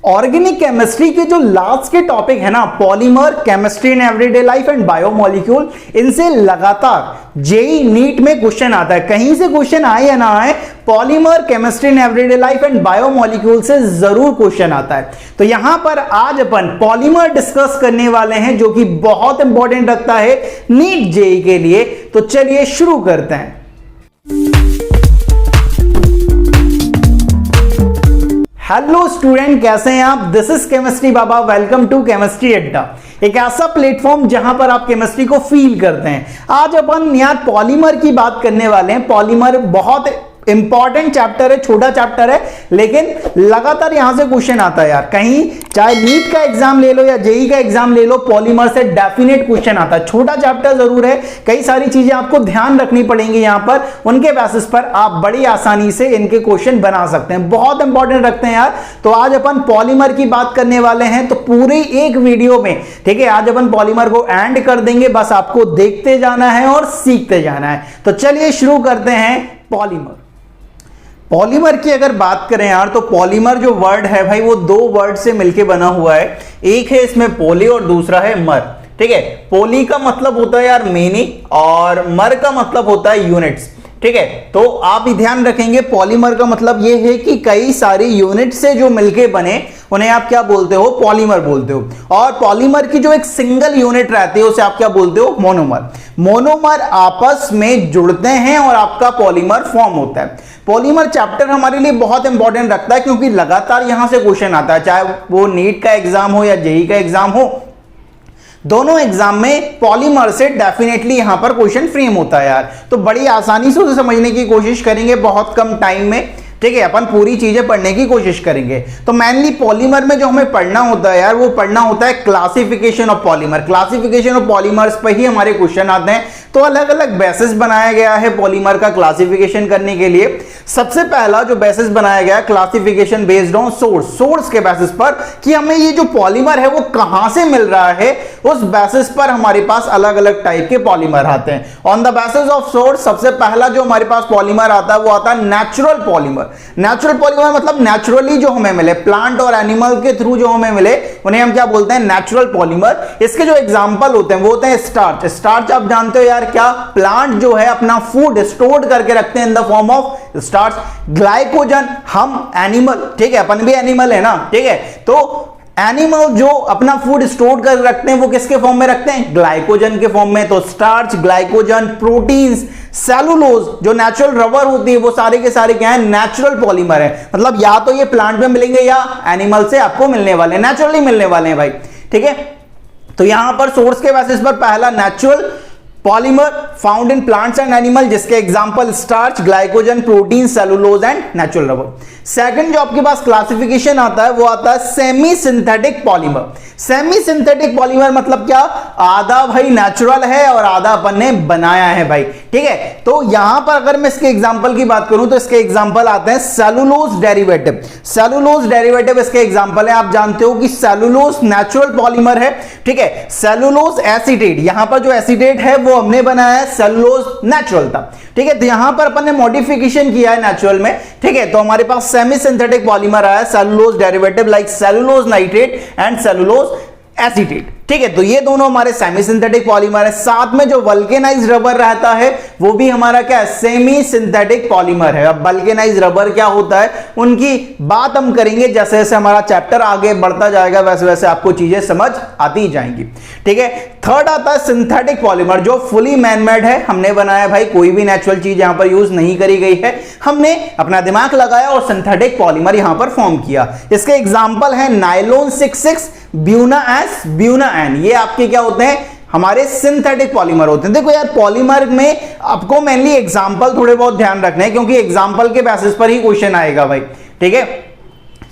Organic chemistry के जो last के टॉपिक है ना, polymer, chemistry in everyday life and biomolecule, इनसे लगातार जेई नीट में क्वेश्चन आता है। कहीं से क्वेश्चन आए या ना आए, polymer, chemistry in everyday life and biomolecule से जरूर क्वेश्चन आता है। तो यहां पर आज अपन पॉलीमर डिस्कस करने वाले हैं, जो कि बहुत इंपॉर्टेंट रखता है नीट जेई के लिए। तो चलिए शुरू करते हैं। हेलो स्टूडेंट, कैसे हैं आप? दिस इज केमिस्ट्री बाबा, वेलकम टू केमिस्ट्री अड्डा, एक ऐसा प्लेटफॉर्म जहां पर आप केमिस्ट्री को फील करते हैं। आज अपन यार पॉलीमर की बात करने वाले हैं। पॉलीमर बहुत इंपॉर्टेंट चैप्टर है, छोटा चैप्टर है, लेकिन लगातार यहां से क्वेश्चन आता है यार। कहीं चाहे नीट का एग्जाम ले लो या जेई का एग्जाम ले लो, पॉलीमर से डेफिनेट क्वेश्चन आता है। छोटा चैप्टर जरूर है, कई सारी चीजें आपको ध्यान रखनी पड़ेंगी यहां पर, उनके बेसिस पर आप बड़ी आसानी से इनके क्वेश्चन बना सकते हैं। बहुत इंपॉर्टेंट रखते हैं यार। तो आज अपन पॉलीमर की बात करने वाले हैं, तो पूरी एक वीडियो में, ठीक है, आज अपन पॉलीमर को एंड कर देंगे, बस आपको देखते जाना है और सीखते जाना है। तो चलिए शुरू करते हैं पॉलीमर। पॉलीमर की अगर बात करें यार, तो पॉलीमर जो वर्ड है भाई, वो दो वर्ड से मिलके बना हुआ है। एक है इसमें पोली और दूसरा है मर, ठीक है। पोली का मतलब होता है यार मेनी, और मर का मतलब होता है यूनिट्स, ठीक है। तो आप ही ध्यान रखेंगे, पॉलीमर का मतलब यह है कि कई सारी यूनिट से जो मिलके बने, उन्हें आप क्या बोलते हो? पॉलीमर बोलते हो। और पॉलीमर की जो एक सिंगल यूनिट रहती है, उसे आप क्या बोलते हो? मोनोमर। मोनोमर आपस में जुड़ते हैं और आपका पॉलीमर फॉर्म होता है। पॉलीमर चैप्टर हमारे लिए बहुत इंपॉर्टेंट रखता है, क्योंकि लगातार यहां से क्वेश्चन आता है, चाहे वो नीट का एग्जाम हो या जेई का एग्जाम हो, दोनों एग्जाम में पॉलीमर से डेफिनेटली यहां पर क्वेश्चन फ्रेम होता है यार। तो बड़ी आसानी से उसे समझने की कोशिश करेंगे बहुत कम टाइम में, ठीक है। अपन पूरी चीजें पढ़ने की कोशिश करेंगे। तो मेनली पॉलीमर में जो हमें पढ़ना होता है यार, वो पढ़ना होता है classification of polymer. Classification of polymers पर ही हमारे क्वेश्चन आते हैं। तो अलग अलग बेसिस बनाया गया है पॉलीमर का क्लासिफिकेशन करने के लिए। सबसे पहला जो बेसिस बनाया गया, classification based on source, source के बेसिस पर कि हमें ये जो पॉलीमर है वो कहां से मिल रहा है, उस बेसिस पर हमारे पास अलग अलग टाइप के पॉलीमर आते हैं। On the basis of source, सबसे पहला जो हमारे पास पॉलीमर आता है वो आता है नेचुरल पॉलीमर। नेचुरल पॉलीमर मतलब नेचुरली जो हमें मिले, प्लांट और एनिमल के थ्रू जो हमें मिले, उन्हें हम क्या बोलते हैं? Natural polymer. इसके जो एग्जांपल होते हैं वो होते हैं स्टार्च। स्टार्च आप जानते हो यार, क्या प्लांट जो है अपना फूड स्टोर करके रखते हैं in the form of starch. Glycogen, हम एनिमल, ठीक है, अपन भी एनिमल है ना, ठीक है। तो एनिमल जो अपना फूड स्टोर कर रखते हैं, वो किसके फॉर्म में रखते हैं? ग्लाइकोजन के फॉर्म में। तो स्टार्च, ग्लाइकोजन, प्रोटीन्स, सेलुलोज, जो नेचुरल रबर होती है, वो सारे के सारे क्या है? नेचुरल पॉलीमर है। मतलब या तो ये प्लांट में मिलेंगे या एनिमल से आपको मिलने वाले, नेचुरली मिलने वाले हैं भाई, ठीक है। तो यहां पर सोर्स के बेसिस पर पहला natural polymer found in plants and animal, जिसके example starch, glycogen, protein, cellulose and natural rubber. Second जो आपके पास क्लासिफिकेशन आता है वो आता है semi synthetic polymer. Semi synthetic polymer मतलब क्या? आधा भाई नेचुरल है और आधा अपन ने बनाया है भाई, ठीक है। तो यहां पर अगर मैं इसके एग्जांपल की बात करूं, तो इसके एग्जांपल आते हैं सेलुलोज डेरिवेटिव। सेलुलोज डेरिवेटिव इसके एग्जांपल है। आप जानते हो कि सेलुलोज नेचुरल पॉलीमर है, ठीक है। सेलुलोज एसीटेट, यहां पर जो एसीटेट है वो हमने बनाया है, सेलुलोज नेचुरल था, ठीक है। तो यहां पर अपन ने मॉडिफिकेशन किया है नेचुरल में, ठीक है। तो हमारे पास सेमी सिंथेटिक पॉलीमर आया, cellulose derivative like cellulose nitrate and cellulose acetate, ठीक है। तो ये दोनों हमारे सेमी सिंथेटिक पॉलीमर है। साथ में जो वल्केनाइज्ड रबर रहता है, वो भी हमारा क्या है? सेमी सिंथेटिक पॉलीमर है। अब वल्केनाइज्ड रबर क्या होता है, उनकी बात हम करेंगे जैसे जैसे हमारा चैप्टर आगे बढ़ता जाएगा, वैसे वैसे आपको चीजें समझ आती जाएंगी, ठीक है। थर्ड आता है सिंथेटिक पॉलीमर, जो फुली मैनमेड है, हमने बनाया भाई, कोई भी नेचुरल चीज यहां पर यूज नहीं करी गई है, हमने अपना दिमाग लगाया और सिंथेटिक पॉलीमर यहां पर फॉर्म किया। इसके एग्जांपल है nylon 66, buna S, buna N, ये आपके क्या होते हैं? हमारे सिंथेटिक पॉलीमर होते हैं। देखो यार, पॉलीमर में आपको मेनली एग्जांपल थोड़े बहुत ध्यान रखने हैं, क्योंकि एग्जांपल के बेसिस पर ही क्वेश्चन आएगा भाई, ठीक है।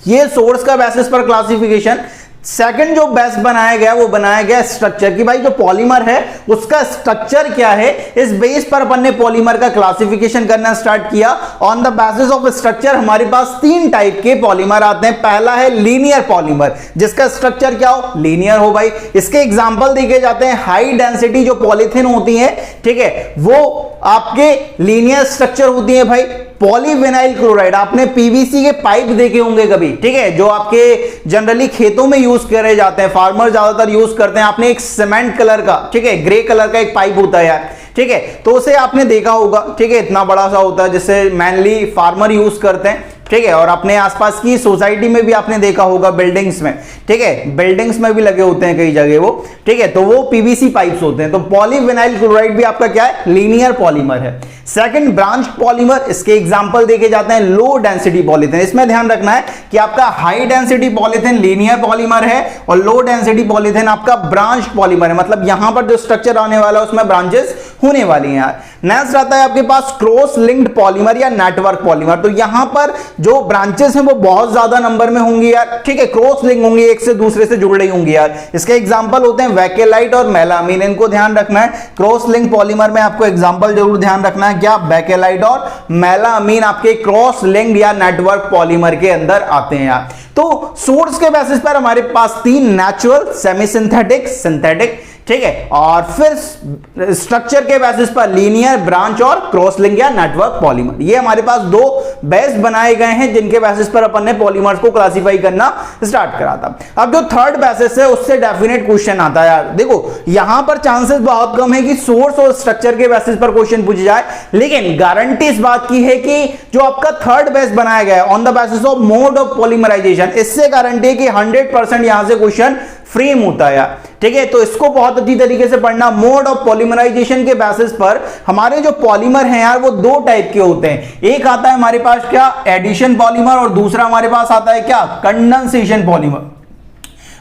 ये सोर्स का बेसिस पर क्लासिफिकेशन। सेकंड जो बेस बनाया गया, वो बनाया गया स्ट्रक्चर की, भाई जो पॉलीमर है उसका स्ट्रक्चर क्या है, इस बेस पर अपन ने पॉलीमर का क्लासिफिकेशन करना स्टार्ट किया। On the basis of structure हमारे पास तीन टाइप के पॉलीमर आते हैं। पहला है लीनियर पॉलीमर, जिसका स्ट्रक्चर क्या हो? लीनियर हो भाई। इसके एग्जांपल देखे जाते हैं, हाई डेंसिटी जो पॉलीथिन होती है, ठीक है, वो आपके लीनियर स्ट्रक्चर होती है भाई। पॉलीविनाइल क्लोराइड, आपने पीवीसी के पाइप देखे होंगे कभी, ठीक है, जो आपके जनरली खेतों में यूज करे जाते हैं, फार्मर ज्यादातर यूज करते हैं। आपने एक सीमेंट कलर का, ठीक है, ग्रे कलर का एक पाइप होता है यार, ठीक है, तो उसे आपने देखा होगा, ठीक है, इतना बड़ा सा होता है जिससे मेनली फार्मर यूज करते हैं, ठीक है, और अपने आसपास की सोसाइटी में भी आपने देखा होगा, बिल्डिंग्स में, ठीक है, बिल्डिंग्स में भी लगे होते हैं कई जगह वो, ठीक है, तो वो पीवीसी पाइप्स होते हैं। तो पॉलीविनाइल क्लोराइड भी आपका क्या है, लीनियर पॉलीमर है। सेकंड ब्रांच पॉलीमर, इसके एग्जांपल देखे जाते हैं लो डेंसिटी पॉलीथिन। इसमें ध्यान रखना है कि आपका high density polythene linear polymer है और लो डेंसिटी पॉलीथिन आपका ब्रांच पॉलीमर है, मतलब यहां पर जो स्ट्रक्चर आने वाला है उसमें ब्रांचेस होने वाली हैं यार। नेक्स्ट आता है आपके पास क्रॉस लिंक्ड पॉलीमर या नेटवर्क पॉलीमर। तो यहां पर जो ब्रांचेस हैं वो बहुत ज्यादा नंबर में होंगी यार, ठीक है, क्रॉस लिंक होंगी, एक से दूसरे से जुड़ रही होंगी यार। इसके एग्जांपल होते हैं वैकेलाइट और मेलामीन, इनको ध्यान रखना है। क्रॉस लिंक पॉलीमर में आपको एग्जांपल जरूर ध्यान रखना है, क्या बैकेलाइट और मेलामीन आपके क्रॉस लिंक्ड या नेटवर्क पॉलीमर के अंदर आते हैं यार। तो सोर्स के बेसिस पर हमारे पास 3 नेचुरल, सेमी सिंथेटिक, सिंथेटिक, ठीक है, और फिर स्ट्रक्चर के बेसिस पर लीनियर, ब्रांच और क्रॉस लिंक या नेटवर्क पॉलीमर। ये हमारे पास 2 बेस बनाए गए हैं जिनके बेसिस पर अपन ने पॉलीमर्स को क्लासिफाई करना स्टार्ट करा था। अब जो थर्ड बेसिस है उससे डेफिनेट क्वेश्चन आता है यार। देखो यहां पर चांसेस बहुत कम है कि सोर्स और स्ट्रक्चर के बेसिस पर क्वेश्चन पूछ जाए, लेकिन गारंटी इस बात की है कि जो आपका थर्ड बेस बनाया गया है on the basis of mode of polymerisation, इससे गारंटी है कि 100% यहां से क्वेश्चन फ्रेम होता है, ठीक है। तो इसको बहुत अच्छी तरीके से पढ़ना। मोड ऑफ पॉलीमराइजेशन के बेसिस पर हमारे जो पॉलीमर हैं यार वो 2 टाइप के होते हैं। एक आता है हमारे पास क्या, एडिशन पॉलीमर, और दूसरा हमारे पास आता है क्या, condensation polymer.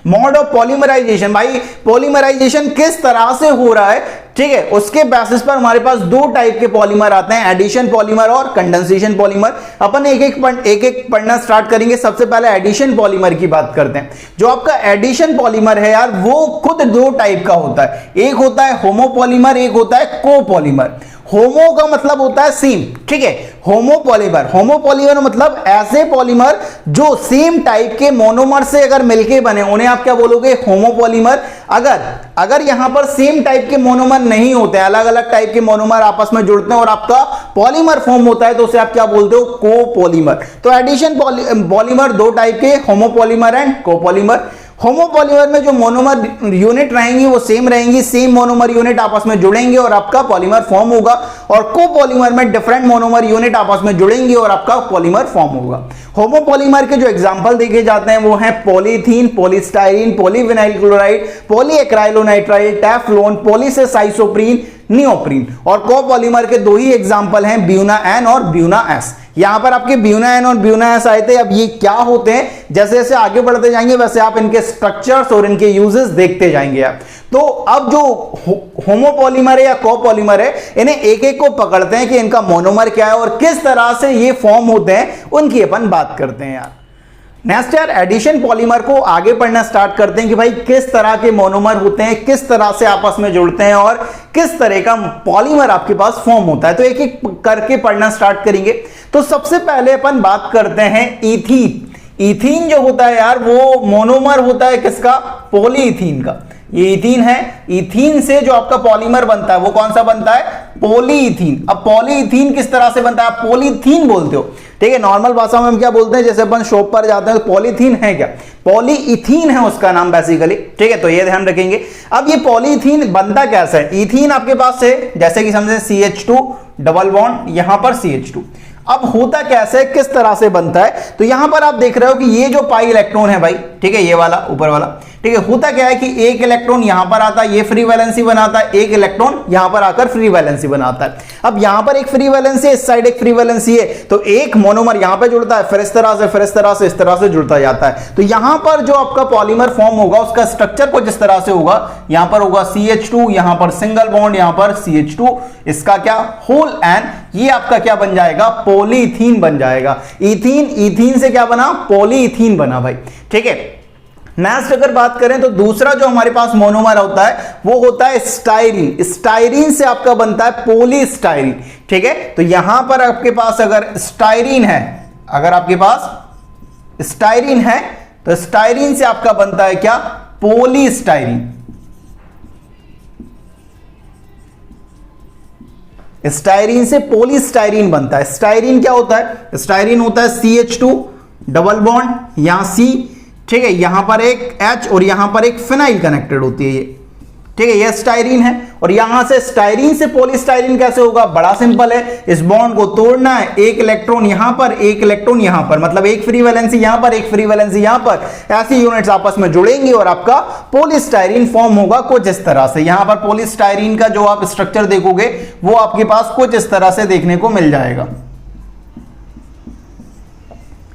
Mode of polymerisation, भाई पॉलीमराइजेशन किस तरह से हो रहा है, ठीक है, उसके बेसिस पर हमारे पास 2 टाइप के पॉलीमर आते हैं, एडिशन पॉलीमर और कंडेंसेशन पॉलीमर। अपन एक एक पढ़ना स्टार्ट करेंगे। सबसे पहले एडिशन पॉलीमर की बात करते हैं। जो आपका एडिशन पॉलीमर है यार वो खुद 2 टाइप का होता है, एक होता है होमोपॉलीमर, एक होता है कोपॉलीमर। होमो का मतलब होता है सेम, ठीक है, होमोपॉलीमर, होमोपॉलीमर मतलब ऐसे पॉलीमर जो सेम टाइप के मोनोमर से अगर मिलके बने उन्हें आप क्या बोलोगे, होमोपॉलीमर। अगर यहां पर सेम टाइप के मोनोमर नहीं होते हैं, अलग अलग टाइप के मोनोमर आपस में जुड़ते हैं और आपका पॉलीमर फॉर्म होता है, तो उसे आप क्या बोलते हो, कोपॉलीमर। तो एडिशन पॉलीमर 2 टाइप के, होमोपॉलीमर एंड कोपॉलीमर। होमोपॉलीमर में जो मोनोमर यूनिट रहेंगी वो सेम रहेंगी, सेम मोनोमर यूनिट आपस में जुड़ेंगे और आपका पॉलीमर फॉर्म होगा। और कोपॉलीमर में डिफरेंट मोनोमर यूनिट आपस में जुड़ेंगे और आपका पॉलीमर फॉर्म होगा। होमोपॉलीमर के जो एग्जांपल देखे जाते हैं वो हैं polythene, polystyrene, polyvinyl chloride, polyacrylonitrile, Teflon, polycisisoprene, neoprene. और कोपॉलीमर के 2 ही एग्जांपल हैं, ब्यूना एन और ब्यूना एस। यहां पर आपके ब्यूना एन और ब्यूना एस आए थे। अब ये क्या होते हैं, जैसे जैसे आगे बढ़ते जाएंगे वैसे आप इनके स्ट्रक्चर्स और इनके यूजेस देखते जाएंगे आप। तो अब जो होमोपॉलीमर है या कोपॉलीमर है, इन्हें एक एक को पकड़ते हैं कि इनका मोनोमर क्या है और किस तरह से ये फॉर्म होते हैं, उनकी अपन बात करते हैं यार। नेक्स्ट यार एडिशन पॉलीमर को आगे पढ़ना स्टार्ट करते हैं कि भाई किस तरह के मोनोमर होते हैं, किस तरह से आपस में जुड़ते हैं और किस तरह का पॉलीमर आपके पास फॉर्म होता है। तो एक एक करके पढ़ना स्टार्ट करेंगे। तो सबसे पहले अपन बात करते हैं इथीन। इथीन जो होता है यार वो मोनोमर होता है किसका, पॉलीइथीन का। ये इथीन है, इथीन से जो आपका पॉलीमर बनता है वो कौन सा बनता है, पॉलीइथीन। अब पॉलीइथीन किस तरह से बनता है, आप पॉलीथीन बोलते हो, ठीक है, नॉर्मल भाषा में हम क्या बोलते हैं, जैसे अपन शॉप पर जाते हैं तो पॉलीथीन है क्या, पॉलीइथीन है उसका नाम बेसिकली, ठीक है, तो ये ध्यान रखेंगे। अब ये पॉलीइथीन बनता कैसा है, इथीन आपके पास है, जैसे कि समझे CH2 डबल बॉन्ड, यहां पर CH2। अब होता कैसे, किस तरह से बनता है, तो यहां पर आप देख रहे हो कि ये जो पाई इलेक्ट्रॉन है भाई, ठीक है, ये वाला ऊपर वाला, ठीक है, होता क्या है कि एक इलेक्ट्रॉन यहां पर आता है, ये फ्री वैलेंसी बनाता है, एक इलेक्ट्रॉन यहां पर आकर फ्री वैलेंसी बनाता है। अब यहां पर एक फ्री वैलेंसी है, इस साइड एक फ्री वैलेंसी है, तो एक मोनोमर यहां पे जुड़ता है, फिर इस तरह से, फिर इस तरह से, इस तरह से जुड़ता जाता है। तो यहां पर जो आपका पॉलीमर फॉर्म होगा उसका स्ट्रक्चर को जिस तरह से होगा, यहां पर होगा CH2, यहां पर सिंगल बॉन्ड, यहां पर CH2, इसका क्या होल एन, ये आपका क्या बन जाएगा, पॉलीइथीन बन जाएगा। इथीन से क्या बना, पॉलीइथीन बना भाई, ठीक है। नेक्स्ट अगर बात करें तो दूसरा जो हमारे पास मोनोमर होता है वो होता है स्टाइरीन। स्टाइरीन से आपका बनता है पॉलीस्टाइरीन, ठीक है। तो यहां पर आपके पास अगर स्टाइरीन है, अगर आपके पास स्टाइरीन है तो स्टाइरीन से आपका बनता है क्या, पॉलीस्टाइरीन। स्टायरीन से पॉलीस्टायरीन बनता है। स्टायरीन क्या होता है? स्टायरीन होता है CH2 डबल बॉन्ड, यहां C, ठीक है, यहां पर एक H और यहां पर एक फिनाइल कनेक्टेड होती है ये, ठीक है, ये स्टायरीन है। और यहां से स्टायरीन से पॉलीस्टायरीन कैसे होगा? बड़ा सिंपल है, इस बॉन्ड को तोड़ना है, एक इलेक्ट्रॉन यहां पर, एक इलेक्ट्रॉन यहां पर, मतलब एक फ्री वैलेंसी यहां पर, एक फ्री वैलेंसी यहां पर, ऐसी यूनिट्स आपस में जुड़ेंगी और आपका पॉलीस्टायरीन फॉर्म होगा कुछ इस तरह से। यहां पर पॉलीस्टायरीन का जो आप स्ट्रक्चर देखोगे वो आपके पास कुछ इस तरह से देखने को मिल जाएगा,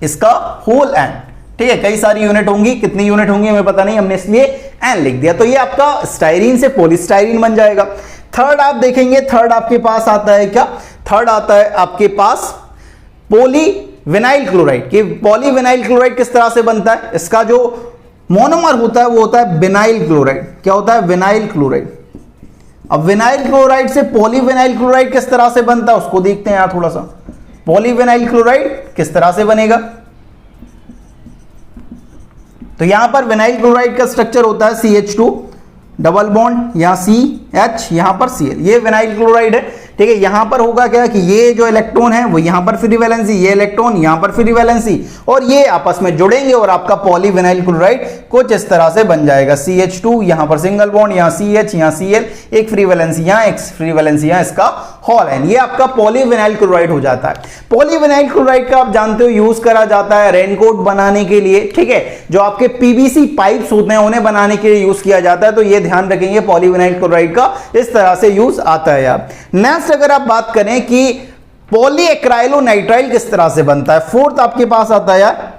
इसका होल एंड, ठीक है। कई सारी यूनिट होंगी, कितनी यूनिट होंगी हमें पता नहीं, हमने इसलिए एन लिख दिया। तो ये आपका स्टायरीन से पॉलीस्टायरीन बन जाएगा। थर्ड आप देखेंगे, थर्ड आपके पास आता है क्या? थर्ड आता है आपके पास पॉलीविनाइल क्लोराइड। कि पॉलीविनाइल क्लोराइड किस तरह से बनता है? इसका जो मोनोमर होता है वो होता है विनाइल क्लोराइड। क्या होता है? Vinyl chloride. अब विनाइल क्लोराइड से पॉलीविनाइल क्लोराइड किस तरह से बनता है उसको देखते हैं यार थोड़ा सा। पॉलीविनाइल क्लोराइड किस तरह से बनेगा? तो यहां पर विनाइल क्लोराइड का स्ट्रक्चर होता है CH2 डबल बॉन्ड, यहां CH, यहां पर Cl, ये विनाइल क्लोराइड है, ठीक है। यहां पर होगा क्या कि ये जो इलेक्ट्रॉन है वो यहां पर फ्री वैलेंसी, ये इलेक्ट्रॉन यहां पर फ्री वैलेंसी, और ये आपस में जुड़ेंगे और आपका पॉलीविनाइल क्लोराइड कुछ इस तरह से बन जाएगा। CH2 यहां पर सिंगल बॉन्ड, यहां CH, यहां Cl, एक फ्री वैलेंसी यहां, एक फ्री वैलेंसी यहां, इसका होल एन, ये आपका पॉलीविनाइल क्लोराइड हो जाता है। पॉलीविनाइल क्लोराइड का आप जानते हो यूज करा जाता है रेनकोट बनाने के लिए, ठीक है। जो आपके PVC पाइप्स होते हैं उन्हें बनाने के लिए यूज किया जाता है, तो ये ध्यान रखेंगे पॉलीविनाइल क्लोराइड का इस तरह से यूज आता है यार। नेक्स्ट अगर आप बात करें कि पॉलीएक्राइलोनाइट्राइल किस तरह से बनता है, फोर्थ आपके पास आता है यार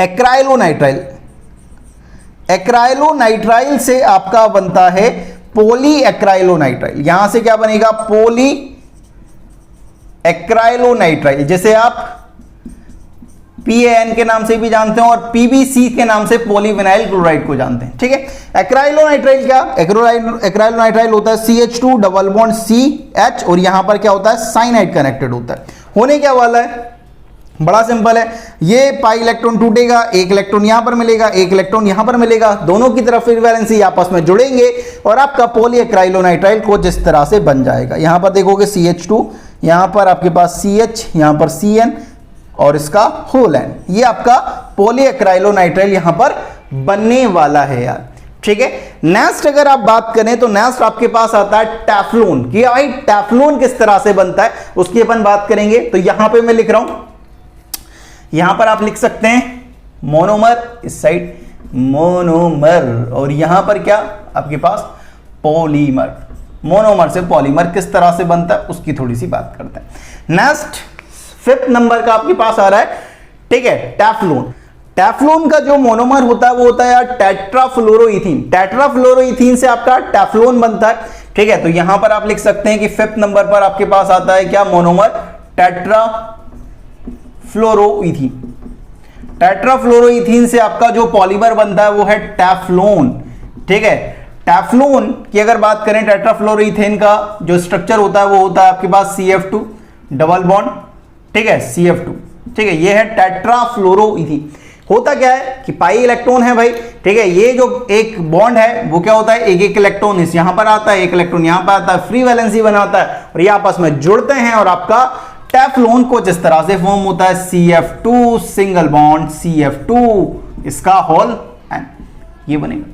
एक्राइलोनाइट्राइल। एक्राइलोनाइट्राइल से आपका बनता है पॉलीएक्राइलोनाइट्राइल। यहां से क्या बनेगा? पॉलीएक्राइलोनाइट्राइल, जैसे आप PAN के नाम से भी जानते हैं और PBC के नाम से पॉलीविनाइल क्लोराइड को जानते हैं, ठीक है। एक्राइलोनाइट्राइल क्या? एक्राइलोनाइट्राइल होता है CH2 डबल बॉन्ड CH और यहां पर क्या होता है? साइनाइड कनेक्टेड होता है। होने क्या वाला है? बड़ा सिंपल है, ये पाई इलेक्ट्रॉन टूटेगा, एक इलेक्ट्रॉन यहां पर मिलेगा, एक इलेक्ट्रॉन यहां पर मिलेगा, दोनों की तरफ फ्री वैलेंसी आपस में जुड़ेंगे और आपका पॉलीएक्राइलोनाइट्राइल कुछ इस तरह से बन जाएगा। यहां पर देखोगे CH2, यहां पर आपके पास CH, यहां पर CN और इसका होल एन, ये आपका पॉलीएक्राइलोनाइट्राइल यहां पर बनने वाला है यार, ठीक है। नेक्स्ट अगर आप बात करें तो नेक्स्ट आपके पास आता है टेफ्लॉन। कि भाई टेफ्लॉन किस तरह से बनता है उसकी अपन बात करेंगे। तो यहां पे मैं लिख रहा हूं, यहां पर आप लिख सकते हैं मोनोमर, इस साइड मोनोमर, और यहां पर क्या आपके पास? पॉलीमर। मोनोमर से पॉलीमर किस तरह से बनता है उसकी थोड़ी सी बात करते हैं। नेक्स्ट फिफ्थ नंबर का आपके पास आ रहा है, ठीक है, टेफ्लॉन। टेफ्लॉन का जो मोनोमर होता है वो होता है यार टेट्राफ्लोरोइथीन। टेट्राफ्लोरोइथीन से आपका टेफ्लॉन बनता है, ठीक है। तो यहां पर आप लिख सकते हैं कि फिफ्थ नंबर पर आपके पास आता है क्या? Monomer tetrafluoroethene. टेट्राफ्लोरोइथीन से आपका जो पॉलीमर बनता है वो है टेफ्लॉन, ठीक है। टेफ्लॉन की अगर बात करें, टेट्राफ्लोरोइथेन का जो स्ट्रक्चर होता है वो होता है आपके पास CF2 डबल बॉन्ड, ठीक है, CF2, ठीक है। ये है टेट्राफ्लोरोइथीन। होता क्या है कि पाई इलेक्ट्रॉन है भाई, ठीक है। ये जो एक बॉन्ड है वो क्या होता है? एक एक इलेक्ट्रॉन इस यहां पर आता है, एक इलेक्ट्रॉन यहां पर आता है, फ्री वैलेंसी बनाता है और ये आपस में जुड़ते हैं और आपका टेफ्लॉन कुछ इस तरह से फॉर्म होता है। CF2 सिंगल बॉन्ड CF2, इसका होल एन, ये बनेगा।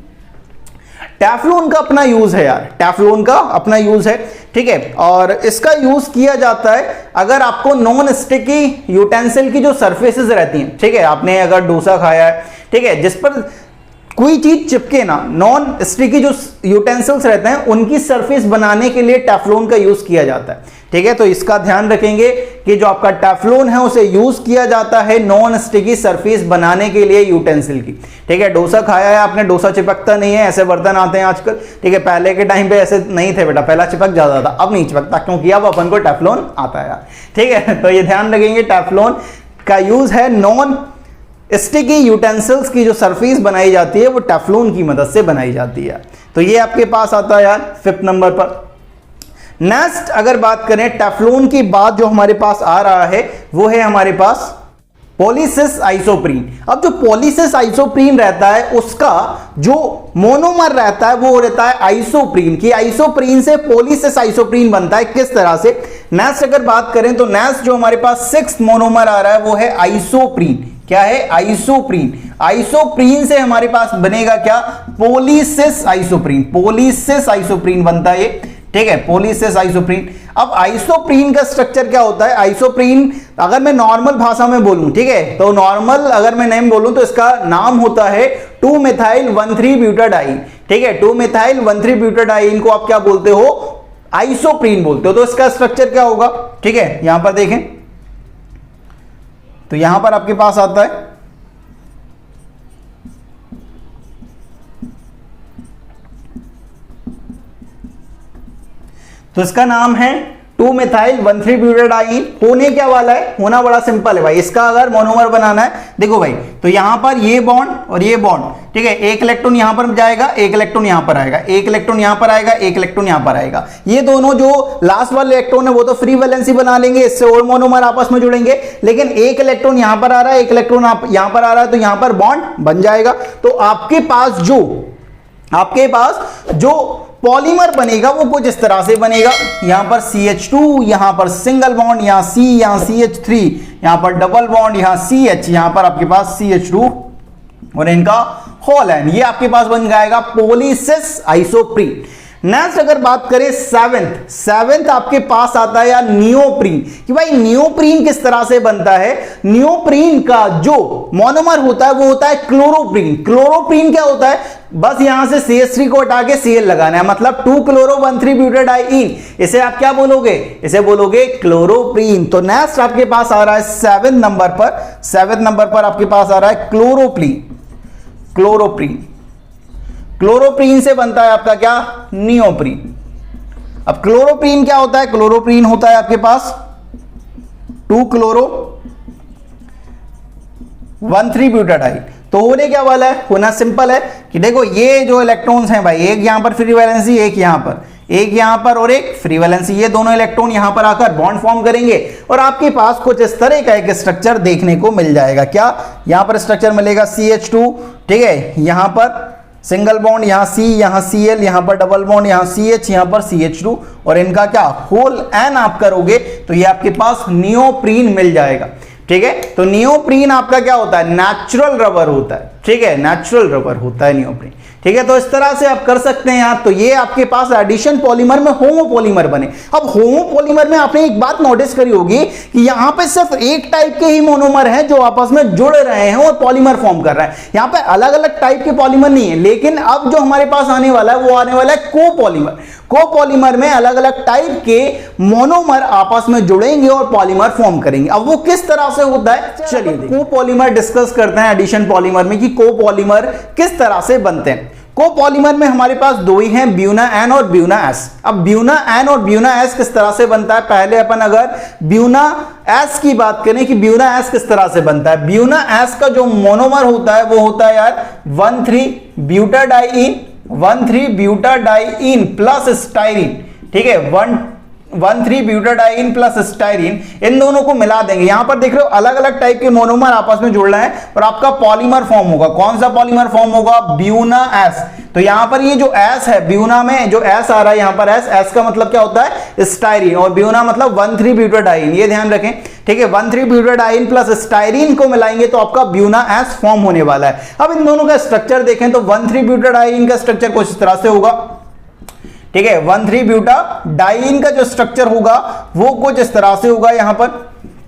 टेफ्लॉन का अपना यूज है यार, टेफ्लॉन का अपना यूज है, ठीक है। और इसका यूज किया जाता है अगर आपको नॉन स्टिकी यूटेंसिल की जो सरफेसेस रहती हैं, ठीक है। आपने अगर डोसा खाया है, ठीक है, जिस पर कोई चीज चिपके ना, नॉन स्टिकी जो यूटेंसिल्स रहते हैं उनकी सरफेस बनाने के लिए टेफ्लॉन का यूज किया जाता है, ठीक है। तो इसका ध्यान रखेंगे कि जो आपका टेफ्लॉन है उसे यूज किया जाता है नॉन स्टिकी सरफेस बनाने के लिए यूटेंसिल की, ठीक है। डोसा खाया है आपने, डोसा चिपकता नहीं है, ऐसे बर्तन आते हैं आजकल, ठीक है। पहले के टाइम पे ऐसे नहीं थे बेटा, पहला चिपक जाता था, अब नहीं चिपकता क्योंकि अब अपन को टेफ्लॉन आता है, ठीक है। तो ये ध्यान रखेंगे टेफ्लॉन का यूज है नॉन स्टिकी यूटेंसिल्स की जो सरफेस बनाई जाती है वो टेफ्लॉन की मदद से बनाई जाती है। तो ये आपके पास आता है यार फिफ्थ नंबर पर। नेक्स्ट अगर बात करें टेफ्लॉन की बात जो हमारे पास आ रहा है वो है हमारे पास पॉलीसिस आइसोप्रीन। अब जो पॉलीसिस आइसोप्रीन रहता है उसका जो मोनोमर रहता है वो रहता है आइसोप्रीन, की आइसोप्रीन से पॉलीसिस आइसोप्रीन बनता है। किस तरह से? नेक्स्ट अगर बात करें तो नेक्स्ट जो हमारे पास 6th मोनोमर आ रहा है वो है आइसोप्रीन। क्या है? आइसोप्रीन। आइसोप्रीन से हमारे पास बनेगा क्या? पॉलीसिस आइसोप्रीन। पॉलीसिस आइसोप्रीन बनता है ये, ठीक है, पॉलीसिस आइसोप्रीन। अब आइसोप्रीन का स्ट्रक्चर क्या होता है? आइसोप्रीन अगर मैं नॉर्मल भाषा में बोलूं, ठीक है, तो नॉर्मल अगर मैं नेम बोलूं तो इसका नाम होता है 2-methyl-1,3-butadiene, ठीक है, 2-methyl-1,3-butadiene को आप क्या बोलते हो? आइसोप्रीन बोलते हो। तो इसका स्ट्रक्चर क्या होगा? ठीक है, यहां पर देखें तो यहां पर आपके पास आता है तो इसका नाम है 2-methyl-1,3-butadiene। होने क्या वाला है? होना बड़ा सिंपल है भाई। इसका अगर मोनोमर बनाना है, देखो भाई, तो यहां पर ये बॉन्ड और ये बॉन्ड, ठीक है, एक इलेक्ट्रॉन यहां पर जाएगा, एक इलेक्ट्रॉन यहां पर आएगा, एक इलेक्ट्रॉन यहां पर आएगा, एक इलेक्ट्रॉन यहां पर आएगा। ये दोनों जो लास्ट वाले इलेक्ट्रॉन है वो तो फ्री वैलेंसी बना लेंगे, इससे और मोनोमर आपस में जुड़ेंगे। लेकिन एक इलेक्ट्रॉन यहां पर आ रहा है, एक इलेक्ट्रॉन यहां पर आ रहा है, तो यहां पर बॉन्ड बन जाएगा। तो आपके पास जो पॉलीमर बनेगा वो कुछ इस तरह से बनेगा। यहां पर CH2, यहां पर सिंगल बॉन्ड, यहां C, यहां CH3, यहां पर डबल बॉन्ड, यहां CH, यहां पर आपके पास CH2 और इनका होल एंड, ये आपके पास बन जाएगा पॉलीसिस आइसोप्रीन। नेक्स्ट अगर बात करें सेवेंथ आपके पास आता है या नियोप्रीन, कि भाई नियोप्रीन किस तरह से बनता है? नियोप्रीन का जो मोनोमर होता है वो होता है क्लोरोप्रीन। क्लोरोप्रीन क्या होता है? बस यहां से CH3 को हटा के Cl लगाना है, मतलब 2-chloro-1,3-butadiene। इसे आप क्या बोलोगे? इसे बोलोगे क्लोरोप्रीन। तो नेक्स्ट आपके पास आ रहा है 7th नंबर पर आपके पास आ रहा है क्लोरोप्रीन। क्लोरोप्रीन से बनता है आपका क्या? नियोप्रीन। अब क्लोरोप्रीन क्या होता है? क्लोरोप्रीन होता है आपके पास 2-chloro-1,3-butadiene। तो होने क्या वाला है? होना सिंपल है कि देखो ये जो इलेक्ट्रॉन्स हैं भाई, एक यहां पर फ्री वैलेंसी, एक यहां पर और एक फ्री वैलेंसी, ये दोनों इलेक्ट्रॉन यहां पर आकर बॉन्ड फॉर्म करेंगे और आपके पास कुछ इस तरह का एक स्ट्रक्चर देखने को मिल जाएगा। क्या? यहां पर स्ट्रक्चर मिलेगा CH2, ठीक है, यहां पर सिंगल बॉन्ड, यहां C, यहां Cl, यहां पर डबल बॉन्ड, यहां CH, यहां पर CH2 और इनका क्या होल एन आप करोगे तो ये आपके पास नियोप्रीन मिल जाएगा। ठीक है, तो नियोप्रीन आपका क्या होता है? नेचुरल रबर होता है। ठीक है, नेचुरल रबर होता है नियोप्रीन। ठीक है, तो इस तरह से आप कर सकते हैं आप। तो ये आपके पास एडिशन पॉलीमर में होमोपॉलीमर बने। अब होमोपॉलीमर में आपने एक बात नोटिस करी होगी कि यहां पे सिर्फ एक टाइप के ही मोनोमर हैं जो आपस में जुड़ रहे हैं और पॉलीमर फॉर्म कर रहे हैं। यहां पे अलग अलग टाइप के पॉलीमर नहीं है। लेकिन अब जो हमारे पास आने वाला है वो आने वाला है कोपॉलीमर। कोपॉलीमर में अलग अलग टाइप के मोनोमर आपस में जुड़ेंगे और पॉलीमर फॉर्म करेंगे। अब वो किस तरह से होता है, चलिए कोपॉलीमर डिस्कस करते हैं एडिशन पॉलीमर में कि कोपॉलीमर किस तरह से बनते हैं। कोपॉलीमर में हमारे पास दो ही हैं, ब्यूना एन और ब्यूना एस। अब ब्यूना एन और ब्यूना एस किस तरह से बनता है, पहले अपन अगर ब्यूना एस की बात करें कि ब्यूना एस किस तरह से बनता है। ब्यूना एस का जो मोनोमर होता है वो होता है यार 1,3-ब्यूटाडाइइन प्लस स्टाइरिन। ठीक है, 1,3-ब्यूटाडाइइन प्लस स्टाइरिन, इन दोनों को मिला देंगे। यहां पर देख रहे हो अलग अलग टाइप के मोनोमर आपस में जुड़ रहे हैं और आपका पॉलीमर फॉर्म होगा। कौन सा पॉलीमर फॉर्म होगा? Buena S. तो यहां पर ये जो एस है, ब्यूना में जो एस आ रहा है यहां पर एस का मतलब क्या होता है? स्टाइरिन। और ब्यूना मतलब 1,3-ब्यूटाडाइइन, ये ध्यान रखें। ठीक है, 1,3-ब्यूटाडाइइन प्लस स्टाइरिन को मिलाएंगे तो आपका ब्यूना एस फॉर्म होने वाला है। अब इन दोनों का स्ट्रक्चर देखें तो 1,3-ब्यूटाडाइइन का स्ट्रक्चर कुछ इस तरह से होगा। ठीक है, 1,3-ब्यूटाडाइइन का जो स्ट्रक्चर होगा वो कुछ इस तरह से होगा यहां पर।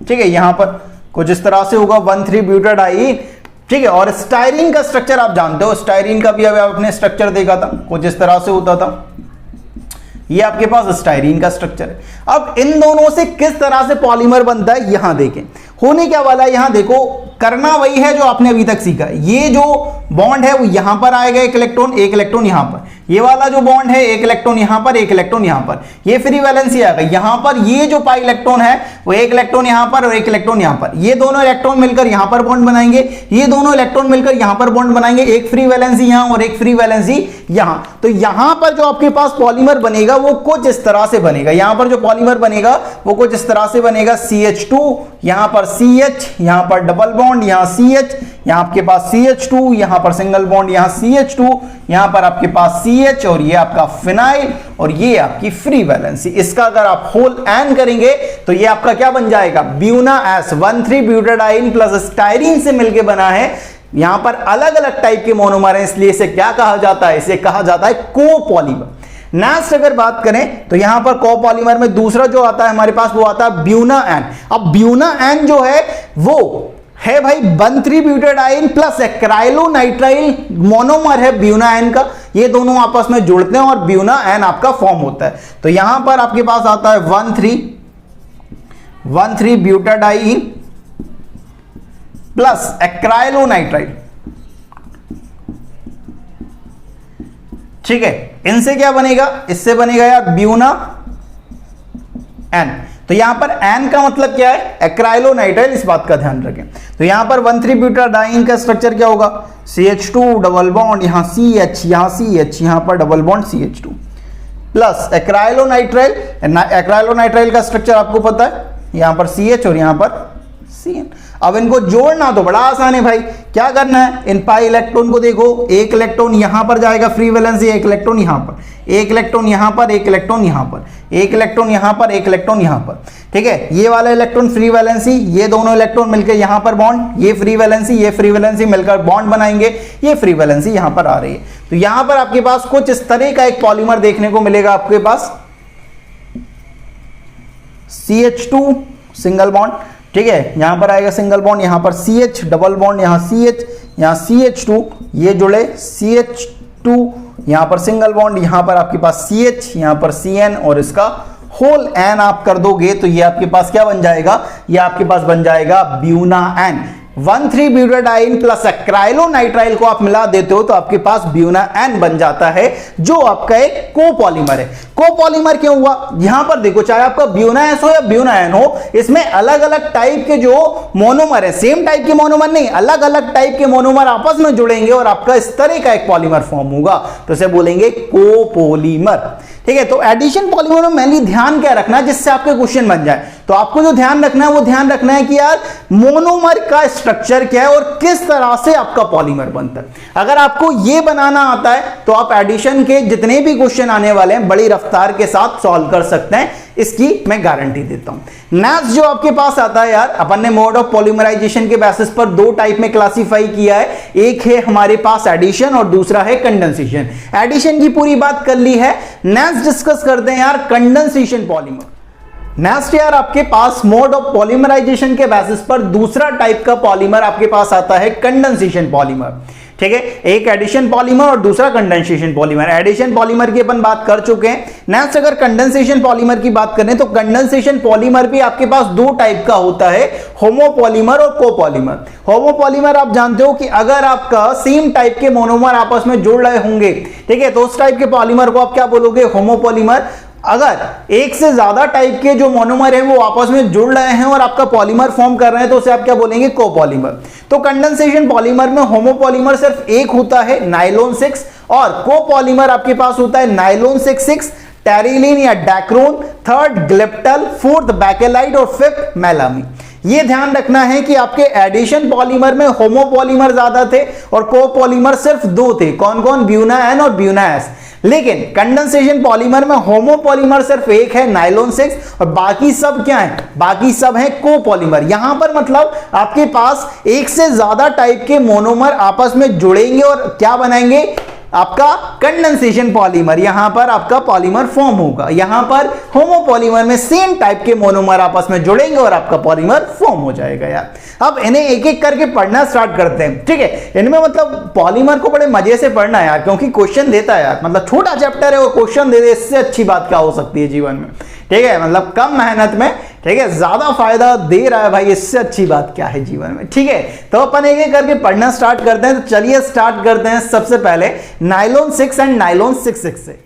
ठीक है, यहां पर कुछ इस तरह से होगा 1,3-ब्यूटाडाइइन। ठीक है, और स्टाइरिन का स्ट्रक्चर आप जानते हो, स्टाइरिन का भी अभी आपने स्ट्रक्चर देखा था, कुछ इस तरह से होता था। ये आपके पास स्टाइरिन का स्ट्रक्चर है। अब इन दोनों से किस तरह से पॉलीमर बनता है यहां देखें। होने क्या वाला है, यहां देखो, करना वही है जो आपने अभी तक सीखा। ये जो बॉन्ड है वो यहां पर आएगा, एक इलेक्ट्रॉन यहां पर। ये वाला जो बॉन्ड है, एक इलेक्ट्रॉन यहां पर, एक इलेक्ट्रॉन यहां पर। ये फ्री वैलेंसी आएगा। यहां पर ये जो पाई इलेक्ट्रॉन है वो एक इलेक्ट्रॉन यहां पर और एक इलेक्ट्रॉन यहां पर। ये दोनों इलेक्ट्रॉन मिलकर यहां पर बॉन्ड बनाएंगे, ये दोनों इलेक्ट्रॉन मिलकर यहां पर बॉन्ड बनाएंगे। एक फ्री वैलेंसी यहां और एक फ्री वैलेंसी यहां। तो यहां पर जो आपके पास पॉलीमर बनेगा वो कुछ इस तरह से बनेगा। यहां पर जो पॉलीमर बनेगा वो कुछ इस तरह से बनेगा, CH2, यहां पर CH, यहां पर डबल बॉन्ड, यहां CH, यहां आपके पास CH2, यहां पर सिंगल बॉन्ड, यहां CH2, यहां पर आपके पास CH, और ये आपका फिनाइल, और ये आपकी फ्री वैलेंसी। इसका अगर आप होल एन करेंगे तो ये आपका क्या बन जाएगा, ब्यूना एस 1,3-ब्यूटाडाइन प्लस स्टाइरीन से मिलकर बना है। यहां पर अलग अलग टाइप के मोनोमर हैं, इसलिए इसे क्या कहा जाता है, इसे कहा जाता है कोपॉलीमर। नेक्स्ट अगर बात करें तो यहां पर कोपॉलीमर में दूसरा जो आता है हमारे पास वो आता है ब्यूना एन। अब ब्यूना एन जो है वो है भाई 1,3-ब्यूटाडाइन प्लस एक्राइलोनाइट्राइल मोनोमर है ब्यूना एन का, ये दोनों आपस में जुड़ते हैं और ब्यूना एन आपका फॉर्म होता है। तो यहां पर आपके पास आता है 1,3-ब्यूटाडाइन प्लस एक्राइलोनाइट्राइल, ठीक है। इनसे क्या बनेगा, इससे बनेगा यार ब्यूना एन। तो यहां पर एन का मतलब क्या है, एक्राइलोनाइट्राइल, इस बात का ध्यान रखें। तो यहां पर 1,3-ब्यूटाडाइन का स्ट्रक्चर क्या होगा, CH2 डबल बॉन्ड, यहां CH, यहां CH, यहां पर double bond CH2 plus acrylonitrile. Acrylonitrile का स्ट्रक्चर आपको पता है, यहां पर CH और यहां पर CN। अब इनको जोड़ना तो बड़ा आसान है भाई, क्या करना है, इन पाई इलेक्ट्रॉन को देखो, एक इलेक्ट्रॉन यहां पर जाएगा फ्री वैलेंसी, एक इलेक्ट्रॉन यहां पर, एक इलेक्ट्रॉन यहां पर, एक इलेक्ट्रॉन यहां पर, एक इलेक्ट्रॉन यहां पर, एक इलेक्ट्रॉन यहां पर, ठीक है। ये वाला इलेक्ट्रॉन फ्री वैलेंसी, ये दोनों इलेक्ट्रॉन मिलकर यहां पर बॉन्ड, ये फ्री वैलेंसी मिलकर बॉन्ड बनाएंगे, ये फ्री वैलेंसी यहां पर आ रही है। तो यहां पर आपके पास कुछ इस तरह का एक पॉलीमर देखने को मिलेगा आपके पास, CH2 सिंगल बॉन्ड, ठीक है, यहां पर आएगा सिंगल बॉन्ड, यहां पर CH डबल बॉन्ड, यहां CH, यहां CH2, ये जुड़े CH2, यहां पर सिंगल बॉन्ड, यहां पर आपके पास CH, यहां पर CN, और इसका होल एन आप कर दोगे तो ये आपके पास क्या बन जाएगा, ये आपके पास बन जाएगा ब्यूना एन। 1,3-ब्यूटाडाइन प्लस एक्राइलोनाइट्राइल को आप मिला देते हो तो आपके पास ब्यूना एन बन जाता है, जो आपका एक कोपॉलीमर है। कोपॉलीमर क्यों हुआ, यहां पर देखो, चाहे आपका ब्यूना एस हो या ब्यूना एन हो, इसमें अलग अलग टाइप के जो मोनोमर है, सेम टाइप के मोनोमर नहीं, अलग अलग टाइप के मोनोमर आपस में जुड़ेंगे और आपका इस तरह का एक पॉलीमर फॉर्म होगा, तो इसे बोलेंगे कोपॉलीमर, ठीक है। तो एडिशन पॉलीमर में मेनली ध्यान क्या रखना है जिससे आपके क्वेश्चन बन जाए, तो आपको जो ध्यान रखना है वो ध्यान रखना है कि यार मोनोमर का स्ट्रक्चर क्या है और किस तरह से आपका पॉलीमर बनता है। अगर आपको ये बनाना आता है तो आप एडिशन के जितने भी क्वेश्चन आने वाले हैं बड़ी रफ्तार के साथ सॉल्व कर सकते हैं, इसकी मैं गारंटी देता हूं। नेक्स्ट जो आपके पास आता है यार, अपन ने मोड ऑफ पॉलीमराइजेशन के बेसिस पर दो टाइप में क्लासिफाई किया है, एक है हमारे पास एडिशन और दूसरा है कंडेंसेशन। एडिशन की पूरी बात कर ली है, नेक्स्ट डिस्कस करते हैं यार कंडेंसेशन पॉलीमर। नेक्स्ट यार आपके पास मोड ऑफ पॉलीमराइजेशन के बेसिस पर दूसरा टाइप का पॉलीमर आपके पास आता है कंडेंसेशन पॉलीमर, ठीक है। एक एडिशन पॉलीमर और दूसरा कंडेंसेशन पॉलीमर। एडिशन पॉलीमर की अपन बात कर चुके हैं। नेक्स्ट अगर कंडेंसेशन पॉलीमर की बात करें तो कंडेंसेशन पॉलीमर भी आपके पास दो टाइप का होता है, होमोपॉलीमर और कोपॉलीमर। होमोपॉलीमर आप जानते हो कि अगर आपका सेम टाइप के मोनोमर आपस में जुड़ रहे होंगे, ठीक है, तो उस टाइप के पॉलीमर को आप क्या बोलोगे, होमोपॉलीमर। अगर एक से ज्यादा टाइप के जो मोनोमर हैं वो आपस में जुड़ रहे हैं और आपका पॉलीमर फॉर्म कर रहे हैं तो उसे आप क्या बोलेंगे, कोपॉलीमर। तो कंडेंसेशन पॉलीमर में होमोपॉलीमर सिर्फ एक होता है, नाइलॉन 6, और कोपॉलीमर आपके पास होता है नाइलॉन 6, टेरिलीन या डैक्रोन, थर्ड ग्लिप्टल, फोर्थ बैकेलाइट और फिफ्थ मेलामी। ये ध्यान रखना है कि आपके एडिशन पॉलीमर में होमोपॉलीमर ज्यादा थे और कोपॉलीमर सिर्फ दो थे, कौन कौन, ब्यूना एन और ब्यूना एस। लेकिन कंडेंसेशन पॉलीमर में होमोपॉलीमर सिर्फ एक है, नाइलॉन 6, और बाकी सब क्या है, बाकी सब है कोपॉलीमर। यहां पर मतलब आपके पास एक से ज्यादा टाइप के मोनोमर आपस में जुड़ेंगे और क्या बनाएंगे, आपका कंडेंसेशन पॉलीमर। यहां पर आपका पॉलीमर फॉर्म होगा। यहां पर होमोपॉलीमर में सेम टाइप के मोनोमर आपस में जुड़ेंगे और आपका पॉलीमर फॉर्म हो जाएगा यार। अब इन्हें एक एक करके पढ़ना स्टार्ट करते हैं, ठीक है। इनमें मतलब पॉलीमर को बड़े मजे से पढ़ना है यार, क्योंकि क्वेश्चन देता है यार, मतलब छोटा चैप्टर है वो क्वेश्चन दे दे, इससे अच्छी बात क्या हो सकती है जीवन में, ठीक है। मतलब कम मेहनत में, ठीक है, ज्यादा फायदा दे रहा है भाई, इससे अच्छी बात क्या है जीवन में, ठीक है। तो अपन एक एक करके पढ़ना स्टार्ट करते हैं। तो चलिए स्टार्ट करते हैं सबसे पहले नाइलॉन 6 एंड नाइलॉन 6 से।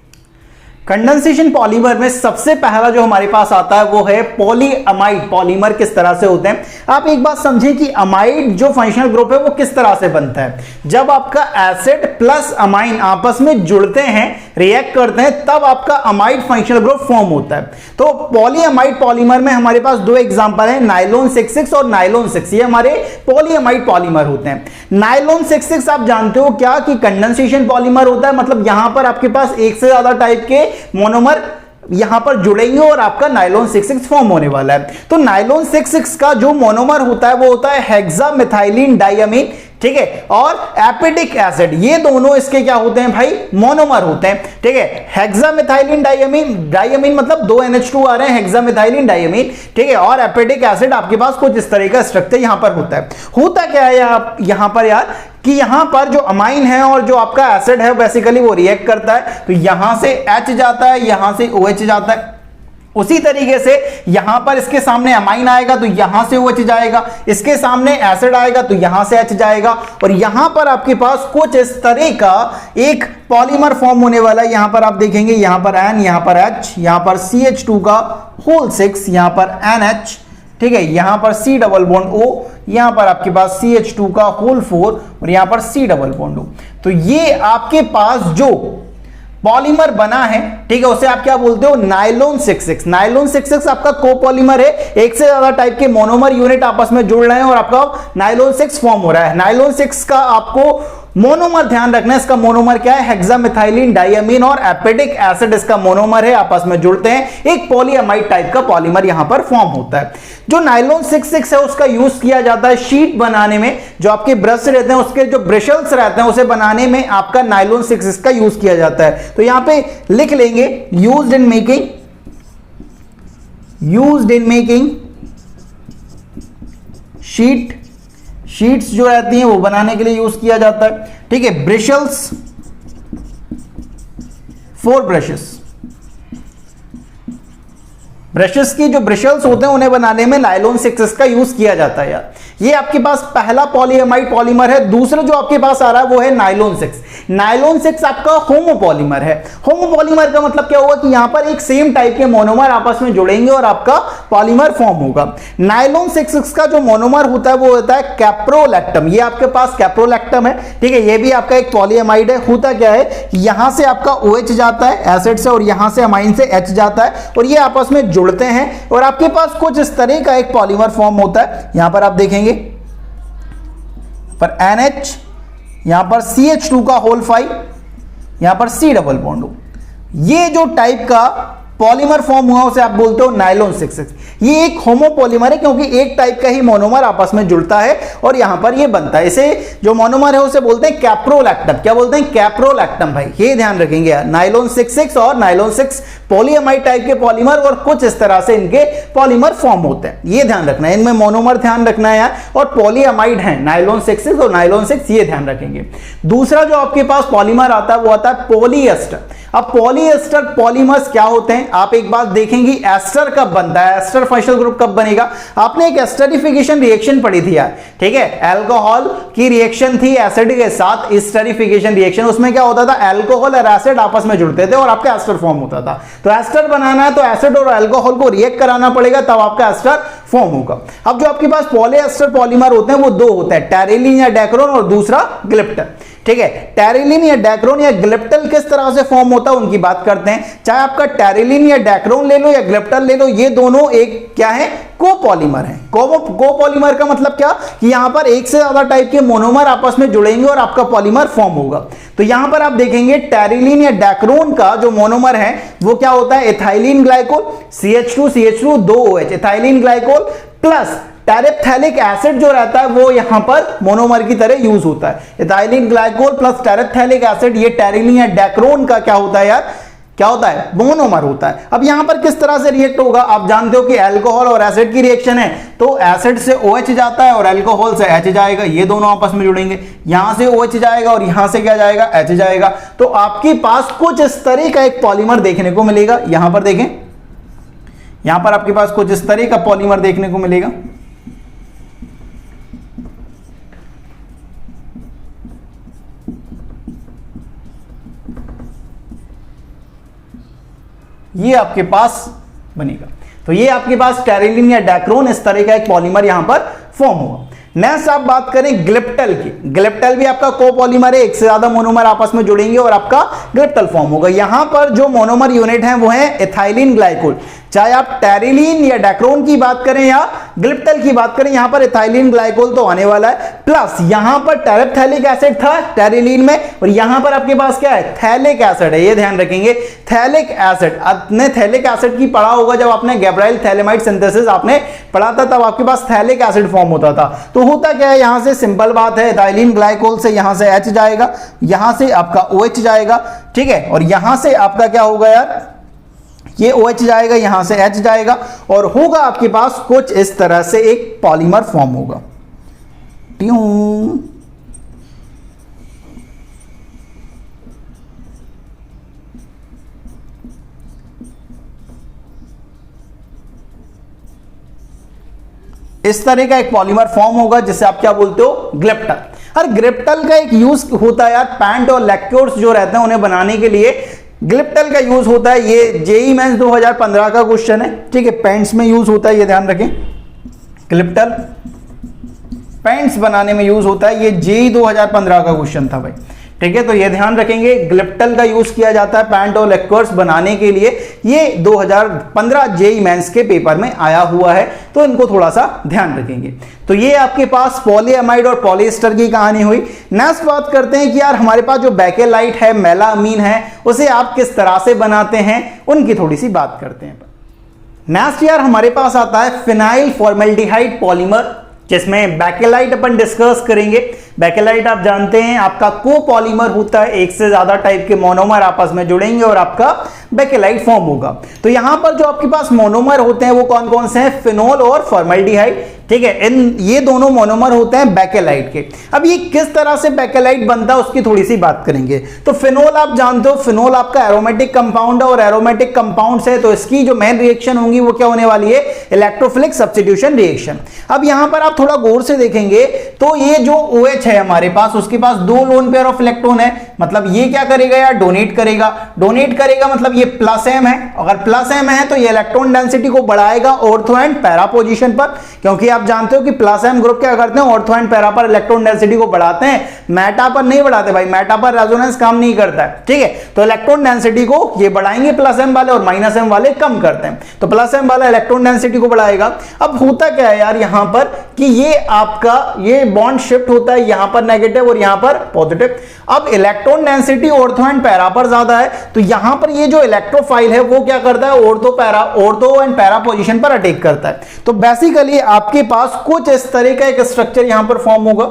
कंडेंसेशन पॉलीमर में सबसे पहला जो हमारे पास आता है वो है पॉलीअमाइड पॉलीमर। किस तरह से होते हैं आप एक बात समझें कि अमाइड जो फंक्शनल ग्रुप है वो किस तरह से बनता है। जब आपका एसिड प्लस अमाइन आपस में जुड़ते हैं, रिएक्ट करते हैं, तब आपका अमाइड फंक्शनल ग्रुप फॉर्म होता है। तो पॉलीअमाइड पॉलीमर में हमारे पास दो एग्जांपल हैं, नाइलॉन 66 और नाइलॉन 6। ये हमारे पॉलीअमाइड पॉलीमर होते हैं। नाइलॉन 66 आप जानते हो क्या कि कंडेंसेशन पॉलीमर होता है, मतलब यहां पर आपके पास एक से ज्यादा टाइप के मोनोमर यहां पर जुड़ेंगे और आपका नाइलॉन 66 फॉर्म होने वाला है। तो नाइलॉन 66 का जो मोनोमर होता है वो होता है हेक्सामिथाइलिन डाइअमीन, ठीक है, और एपिडिक एसिड। ये दोनों इसके क्या होते हैं भाई, मोनोमर होते हैं, ठीक है। हेक्सामिथाइलिन डाइअमीन, डाइअमीन मतलब 2 NH2 आ रहे हैं, हेक्सामिथाइलिन डाइअमीन, ठीक है, और एपिडिक एसिड आपके पास कुछ इस तरह का स्ट्रक्चर यहां पर होता है। होता क्या है यहां पर यार कि यहां पर जो अमाइन है और जो आपका एसिड है बेसिकली वो रिएक्ट करता है, तो यहां से H जाता है, यहां से OH जाता है। उसी तरीके से यहां पर इसके सामने अमाइन आएगा तो यहां से OH जाएगा, इसके सामने एसिड आएगा तो यहां से H जाएगा, और यहां पर आपके पास कुछ इस तरह का एक पॉलीमर फॉर्म होने वाला है। यहां पर आप देखेंगे, यहां पर N, यहां पर H, यहां पर CH2 का होल 6, यहां पर NH, ठीक है, यहां पर C डबल बॉन्ड O, यहां पर आपके पास CH2 का होल 4 और यहां पर C डबल बॉन्ड O। तो ये आपके पास जो पॉलीमर बना है, ठीक है, उसे आप क्या बोलते हो, नाइलॉन 66। नाइलॉन 66 आपका कोपॉलीमर है, एक से ज्यादा टाइप के मोनोमर यूनिट आपस में जुड़ रहे हैं और आपका नाइलॉन 6 फॉर्म हो रहा है। नाइलॉन 6 का आपको मोनोमर ध्यान रखना है, इसका मोनोमर क्या है, हेक्सामिथाइलिन डाइअमीन और एपिडिक एसिड इसका मोनोमर है, आपस में जुड़ते हैं, एक पॉलीअमाइड टाइप का पॉलीमर यहां पर फॉर्म होता है। जो नाइलॉन 66 है उसका यूज किया जाता है शीट बनाने में, जो आपके ब्रश रहते हैं उसके जो ब्रिशल्स रहते हैं उसे बनाने में आपका नाइलॉन 66 का यूज किया जाता है। तो यहां पे लिख लेंगे used in making sheet, sheets जो रहती हैं वो बनाने के लिए यूज किया जाता है, ठीक है। ब्रिशल्स, 4 ब्रशेस, ब्रशेस की जो ब्रिशल्स होते हैं उन्हें बनाने में नाइलॉन 66 का यूज किया जाता है यार। ये आपके पास पहला पॉलीअमाइड पॉलीमर है। दूसरा जो आपके पास आ रहा है वो है नाइलॉन 6। नाइलॉन 6 आपका होमोपॉलीमर है। होमोपॉलीमर का मतलब क्या होगा कि यहां पर एक सेम टाइप के मोनोमर आपस में जुड़ेंगे और आपका पॉलीमर फॉर्म होगा। नाइलॉन 66 का जो मोनोमर होता है वो होता है कैप्रोलैक्टम। ये आपके पास कैप्रोलैक्टम है, ठीक है, ये भी आपका एक पॉलीअमाइड है। होता क्या है, यहां से आपका OH जाता है एसिड से और यहां से अमाइन से H जाता है और ये आपस में जुड़ते हैं और आपके पास कुछ इस तरह का एक पॉलीमर फॉर्म होता है। यहां पर आप देखेंगे पर NH, यहां पर CH2 का होल 5, यहां पर C डबल बॉन्ड। ये जो टाइप का पॉलीमर फॉर्म हुआ उसे आप बोलते हो नाइलॉन 66। ये एक होमोपॉलीमर है क्योंकि एक टाइप का ही मोनोमर आपस में जुड़ता है और यहां पर ये बनता है। इसे जो मोनोमर है उसे बोलते हैं कैप्रोलैक्टम। क्या बोलते हैं, कैप्रोलैक्टम। भाई ये ध्यान रखेंगे यार, नाइलॉन 66 और नाइलॉन 6 पॉलीअमाइड टाइप के पॉलीमर और कुछ इस तरह से इनके पॉलीमर फॉर्म होते हैं। ये ध्यान रखना है, इनमें मोनोमर ध्यान रखना है यार, और पॉलीअमाइड है नाइलॉन 66 और नाइलॉन 6, ये ध्यान रखेंगे। दूसरा जो आपके पास पॉलीमर आता है वो आता है पॉलीएस्टर। अब पॉलीएस्टर पॉलीमर्स क्या होते हैं, आप एक बात देखेंगे, एस्टर कब बनता है, एस्टर फंक्शनल ग्रुप कब बनेगा। आपने एक एस्टरिफिकेशन रिएक्शन पढ़ी थी यार, ठीक है, अल्कोहल की रिएक्शन थी एसिड के साथ, एस्टरिफिकेशन रिएक्शन। उसमें क्या होता था, अल्कोहल और एसिड आपस में जुड़ते थे और आपका एस्टर फॉर्म होता था। तो एस्टर बनाना है तो एसिड और अल्कोहल को रिएक्ट कराना पड़ेगा, तब आपका एस्टर फॉर्म होगा। अब जो आपके पास पॉलीएस्टर पॉलीमर होते हैं वो दो होते हैं, टेरिलीन या डेक्रोन और दूसरा ग्लिप्टल, ठीक है। टेरिलीन या डेक्रोन या ग्लिप्टल किस तरह से फॉर्म होता है उनकी बात करते हैं। चाहे आपका टेरिलीन या डेक्रोन ले लो या ग्लिप्टल ले लो, ये दोनों एक क्या है, कोपॉलीमर है। कोपॉलीमर का मतलब क्या कि यहां पर एक से ज्यादा टाइप के मोनोमर आपस में जुड़ेंगे और आपका पॉलीमर फॉर्म होगा। तो यहां पर आप देखेंगे टेरिलीन या डेक्रोन का जो मोनोमर है वो क्या होता है, ethylene glycol, CH2 2 OH, ethylene glycol plus terephthalic acid जो रहता है वो यहां पर मोनोमर की तरह यूज होता है। Ethylene glycol plus terephthalic acid, ये टेरिलीन या डेक्रोन का क्या होता है यार, क्या होता है, मोनोमर होता है। अब यहां पर किस तरह से रिएक्ट होगा, आप जानते हो कि अल्कोहल और एसिड की रिएक्शन है, तो एसिड से OH जाता है और अल्कोहल से H जाएगा, ये दोनों आपस में जुड़ेंगे, यहां से OH जाएगा और यहां से क्या जाएगा, H जाएगा। तो आपके पास कुछ इस तरह का एक पॉलीमर देखने को मिलेगा। यहां पर देखें, यहां पर आपके पास कुछ इस तरह का पॉलीमर देखने को मिलेगा। ये आपके पास बनेगा। तो ये आपके पास टेरिलीन या डैक्रोन इस तरह का एक पॉलीमर यहां पर फॉर्म होगा। नेक्स्ट आप बात करें ग्लिप्टल की। ग्लिप्टल भी आपका कोपॉलीमर है, एक से ज्यादा मोनोमर आपस में जुड़ेंगे और आपका ग्लिप्टल फॉर्म होगा। यहां पर जो मोनोमर यूनिट है वो है इथाइलिन ग्लाइकोल। चाहे आप टेरिलीन या डैक्रोन की बात करें या ग्लिप्टल की बात करें, यहां पर इथाइलिन ग्लाइकोल तो आने वाला है, प्लस यहां पर टेरेप्थैलिक एसिड था टेरिलीन में, और यहां पर आपके पास क्या है, थैलिक एसिड है। ये ध्यान रखेंगे, थैलिक एसिड। आपने थैलिक एसिड की पढ़ा होगा जब आपने गैब्राइल थैलेमाइड सिंथेसिस आपने पढ़ा था, तब आपके पास थैलिक एसिड फॉर्म होता था। तो होता क्या है, यहां से सिंपल बात है, इथाइलिन ग्लाइकोल से यहां से H जाएगा, यहां से आपका OH जाएगा, ठीक है, और यहां से आपका क्या होगा यार, ये OH जाएगा, यहां से H जाएगा, और होगा आपके पास कुछ इस तरह से एक पॉलीमर फॉर्म होगा। ट्यूं इस तरह का एक पॉलीमर फॉर्म होगा जिसे आप क्या बोलते हो, ग्लिप्टल। और ग्लिप्टल का एक यूज होता है यार, पैंट और लैक्योर्स जो रहते हैं उन्हें बनाने के लिए ग्लिप्टल का यूज होता है। ये जेईई मेंस 2015 का क्वेश्चन है, ठीक है, पेंट्स में यूज होता है, ये ध्यान रखें, ग्लिप्टल पेंट्स बनाने में यूज होता है। ये जेईई 2015 का क्वेश्चन था भाई, ठीक है, तो ये ध्यान रखेंगे, ग्लिप्टल का यूज किया जाता है पैंट और लैक्योर्स बनाने के लिए। ये 2015 जेईई मेंस के पेपर में आया हुआ है, तो इनको थोड़ा सा ध्यान रखेंगे। तो ये आपके पास पॉलीएमाइड और पॉलीएस्टर की कहानी हुई। नेक्स्ट बात करते हैं कि यार हमारे पास जो बेकेलाइट है, मेलामीन है, उसे आप किस तरह से बनाते हैं, उनकी थोड़ी सी बात करते हैं। नेक्स्ट यार हमारे पास आता है फिनाइल फॉर्मेल्डिहाइड पॉलीमर, जिसमें बेकेलाइट अपन डिस्कस करेंगे। बेकेलाइट आप जानते हैं आपका कोपॉलीमर होता है, एक से ज्यादा टाइप के मोनोमर आपस में जुड़ेंगे और आपका बेकेलाइट फॉर्म होगा। तो यहां पर जो आपके पास मोनोमर होते हैं वो कौन कौन से हैं, फिनोल और फॉर्मेल्डिहाइड, ठीक है, ये दोनों मोनोमर होते हैं बेकेलाइट के। अब ये किस तरह से बेकेलाइट बनता है उसकी थोड़ी सी बात करेंगे। तो फिनोल आप जानते हो, फिनोल आपका एरोमेटिक कंपाउंड है, और एरोमेटिक कंपाउंड है तो इसकी जो मेन रिएक्शन होंगी वो क्या होने वाली है, इलेक्ट्रोफिलिक सब्स्टिट्यूशन रिएक्शन। अब यहां पर आप थोड़ा गौर से देखेंगे तो ये जो OH है हमारे पास, उसके पास 2 लोन पेयर ऑफ इलेक्ट्रॉन है, मतलब ये क्या करेगा यार, डोनेट करेगा। डोनेट करेगा मतलब ये प्लस M है, अगर प्लस M है तो ये इलेक्ट्रॉन डेंसिटी को बढ़ाएगा ऑर्थो एंड पैरा पोजीशन पर, क्योंकि आप जानते हो कि प्लस M ग्रुप क्या करते हैं, ऑर्थो एंड पैरा पर इलेक्ट्रॉन डेंसिटी को बढ़ाते हैं, मेटा पर नहीं बढ़ाते भाई, मेटा पर रेजोनेंस काम नहीं करता है, ठीक है। तो इलेक्ट्रॉन डेंसिटी को ये बढ़ाएंगे प्लस M वाले, और माइनस M वाले कम करते हैं। तो प्लस M वाला इलेक्ट्रॉन डेंसिटी को बढ़ाएगा। अब होता क्या है यार यहां पर कि ये आपका ये बॉन्ड शिफ्ट होता है, यहां पर नेगेटिव और यहां पर पॉजिटिव। अब electron density ortho and para पर ज्यादा है, तो यहां पर ये जो इलेक्ट्रोफाइल है वो क्या करता है, ऑर्थो एंड पैरा पोजीशन पर अटैक करता है। तो बेसिकली आपके पास कुछ इस तरह का एक स्ट्रक्चर यहां पर फॉर्म होगा,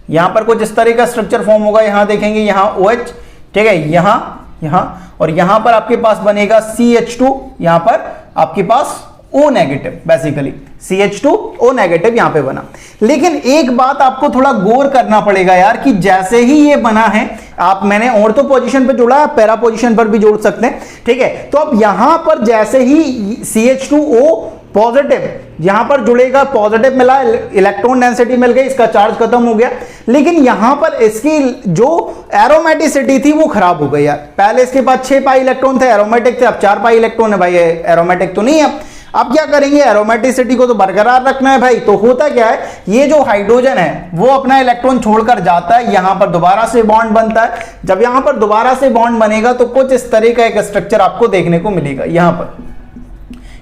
यहां पर कुछ इस तरह का स्ट्रक्चर फॉर्म होगा। यहां देखेंगे यहां OH, ठीक है, यहां और यहां पर आपके पास बनेगा CH2, यहां पर आपके पास O negative, basically CH2O negative यहां पे बना। लेकिन एक बात आपको थोड़ा गौर करना पड़ेगा यार कि जैसे ही ये बना है, आप मैंने ऑर्थो पोजीशन पे जोड़ा, पैरा पोजीशन पर भी जोड़ सकते हैं, ठीक है। तो अब यहां पर जैसे ही CH2O पॉजिटिव यहां पर जुड़ेगा, पॉजिटिव मिला, इलेक्ट्रॉन डेंसिटी मिल गई, इसका चार्ज खत्म हो गया। लेकिन यहां पर इसकी जो एरोमेटिसिटी थी वो खराब हो गई यार। पहले इसके पास 6 पाई इलेक्ट्रॉन थे, एरोमेटिक थे, अब 4 पाई इलेक्ट्रॉन है भाई, एरोमेटिक तो नहीं है। अब क्या करेंगे, एरोमेटिसिटी को तो बरकरार रखना है भाई। तो होता क्या है, ये जो हाइड्रोजन है वो अपना इलेक्ट्रॉन छोड़कर जाता है, यहां पर दोबारा से बॉन्ड बनता है। जब यहां पर दोबारा से बॉन्ड बनेगा तो कुछ इस तरह का एक स्ट्रक्चर आपको देखने को मिलेगा।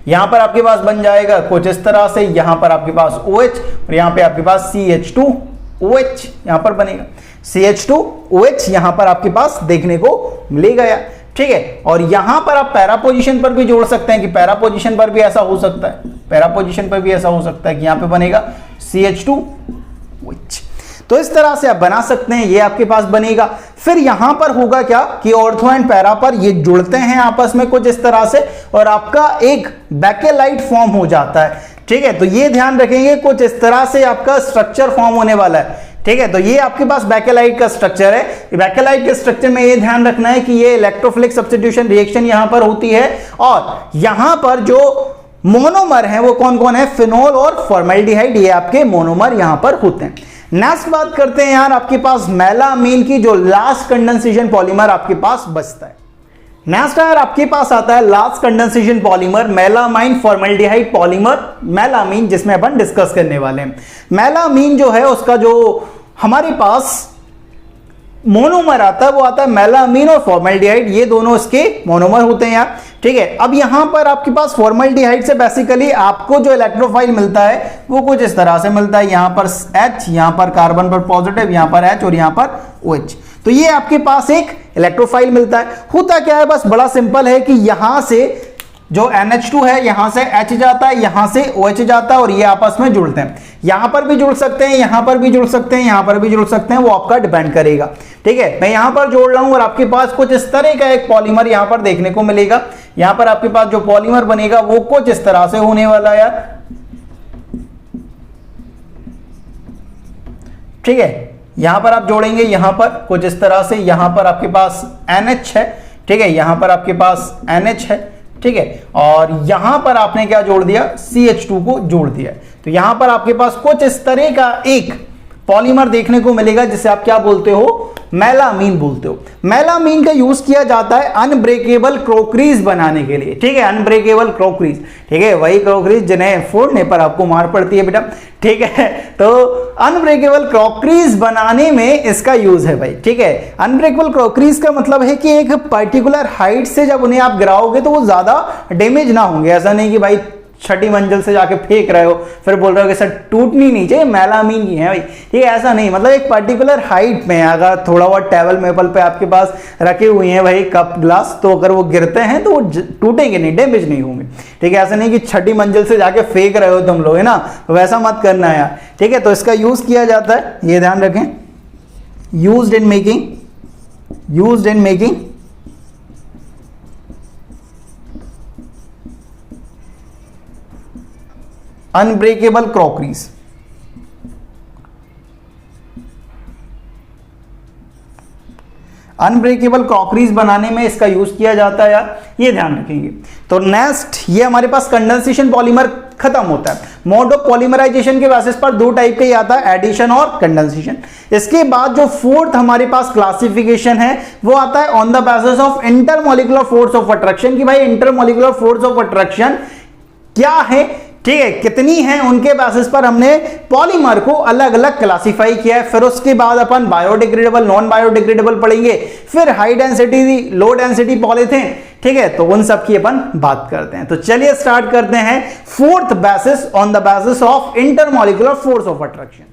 यहां पर आपके पास बन जाएगा कुछ इस तरह से, यहां पर आपके पास OH और यहां पे आपके पास CH2OH यहां पर बनेगा, CH2OH यहां पर आपके पास देखने को मिलेगा यार, ठीक है। और यहां पर आप पैरा पोजीशन पर भी जोड़ सकते हैं कि पैरा पोजीशन पर भी ऐसा हो सकता है, पैरा पोजीशन पर भी ऐसा हो सकता है कि यहां पे बनेगा CH2OH। तो इस तरह से आप बना सकते हैं, ये आपके पास बनेगा। फिर यहां पर होगा क्या कि ऑर्थो एंड पैरा पर ये जुड़ते हैं आपस में कुछ इस तरह से, और आपका एक बेकेलाइट फॉर्म हो जाता है, ठीक है। तो ये ध्यान रखेंगे, कुछ इस तरह से आपका स्ट्रक्चर फॉर्म होने वाला है, ठीक है। तो ये आपके पास बेकेलाइट का स्ट्रक्चर है। बेकेलाइट के स्ट्रक्चर में ये ध्यान रखना है कि ये इलेक्ट्रोफिलिक सब्स्टिट्यूशन रिएक्शन यहां पर होती है, और यहां पर जो मोनोमर है वो कौन कौन है, फिनोल और फॉर्मेल्डिहाइड, ये आपके मोनोमर यहां पर होते हैं। नेक्स्ट बात करते हैं यार आपके पास मेलामीन की, जो लास्ट कंडेंसेशन पॉलीमर आपके पास बचता है। नेक्स्ट यार आपके पास आता है last condensation polymer melamine formaldehyde polymer melamine, जिसमें अपन डिस्कस करने वाले हैं। मेलामीन जो है उसका जो हमारे पास मोनोमर आता है वो आता है मेलामीन और फॉर्मल्डिहाइड, ये दोनों इसके मोनोमर होते हैं यार, ठीक है। अब यहां पर आपके पास फॉर्मल्डिहाइड से बेसिकली आपको जो इलेक्ट्रोफाइल मिलता है वो कुछ इस तरह से मिलता है, यहां पर H, यहां पर कार्बन पर पॉजिटिव, यहां पर H और यहां पर OH। तो ये आपके पास एक इलेक्ट्रोफाइल मिलता है। होता क्या है, बस बड़ा सिंपल है कि यहां से जो NH2 है यहां से H जाता है, यहां से OH जाता है और ये आपस में जुड़ते हैं। यहां पर भी जुड़ सकते हैं, यहां पर भी जुड़ सकते हैं, यहां पर भी जुड़ सकते हैं, वो आपका डिपेंड करेगा, ठीक है। मैं यहां पर जोड़ रहा हूं और आपके पास कुछ इस तरह का एक पॉलीमर यहां पर देखने को मिलेगा। यहां पर आपके पास जो पॉलीमर बनेगा वो कुछ इस तरह से होने वाला है यार, ठीक है। यहां पर आप जोड़ेंगे, यहां पर कुछ इस तरह से, यहां पर आपके पास NH है, ठीक है, यहां पर आपके पास NH है, ठीक है, और यहां पर आपने क्या जोड़ दिया, CH2 को जोड़ दिया। तो यहां पर आपके पास कुछ इस तरह का एक पॉलीमर देखने को मिलेगा जिसे आप क्या बोलते हो, मेलामीन बोलते हो। मेलामीन का यूज किया जाता है अनब्रेकेबल क्रोकरीज बनाने के लिए, ठीक है, अनब्रेकेबल क्रोकरीज, ठीक है, वही क्रोकरीज जिन्हें फोड़ने पर आपको मार पड़ती है बेटा, ठीक है। तो अनब्रेकेबल क्रोकरीज बनाने में इसका यूज है भाई, ठीक है। अनब्रेकेबल क्रोकरीज का मतलब है कि एक पर्टिकुलर हाइट से जब उन्हें आप गिराओगे तो वो ज्यादा डैमेज ना होंगे। ऐसा नहीं कि भाई छठी मंजिल से जाके फेंक रहे हो फिर बोल रहे हो कि सर टूटनी नहीं चाहिए, मेलामीन की है भाई, ये ऐसा नहीं। मतलब एक पर्टिकुलर हाइट में अगर थोड़ा बहुत टेबल मेपल पे आपके पास रखे हुए हैं भाई कप ग्लास, तो अगर वो गिरते हैं तो वो टूटेंगे नहीं, डैमेज नहीं होंगे, ठीक है। ऐसा नहीं कि छठी मंजिल से जाके फेंक रहे हो तुम लोग, है ना, वैसा मत करना है यार, ठीक है। तो इसका यूज किया जाता है, ये ध्यान रखें, used in making unbreakable crockeries. Unbreakable crockeries बनाने में इसका यूज किया जाता है यार, ये ध्यान रखेंगे। तो नेक्स्ट ये हमारे पास कंडेंसेशन पॉलीमर खत्म होता है। मोड ऑफ पॉलीमराइजेशन के बेसिस पर दो टाइप का ही आता है, एडिशन और कंडेंसेशन। इसके बाद जो फोर्थ हमारे पास क्लासिफिकेशन है वो आता है on the basis of intermolecular force of attraction, कि भाई इंटरमॉलिक्यूलर फोर्स ऑफ अट्रैक्शन क्या है, ठीक है, कितनी है, उनके बेसिस पर हमने पॉलीमर को अलग अलग क्लासिफाई किया है। फिर उसके बाद अपन बायोडिग्रेडेबल, नॉन बायोडिग्रेडेबल पढ़ेंगे, फिर high density, low density polythene, ठीक है, तो उन सब की अपन बात करते हैं। तो चलिए स्टार्ट करते हैं fourth basis on the basis of intermolecular force of attraction.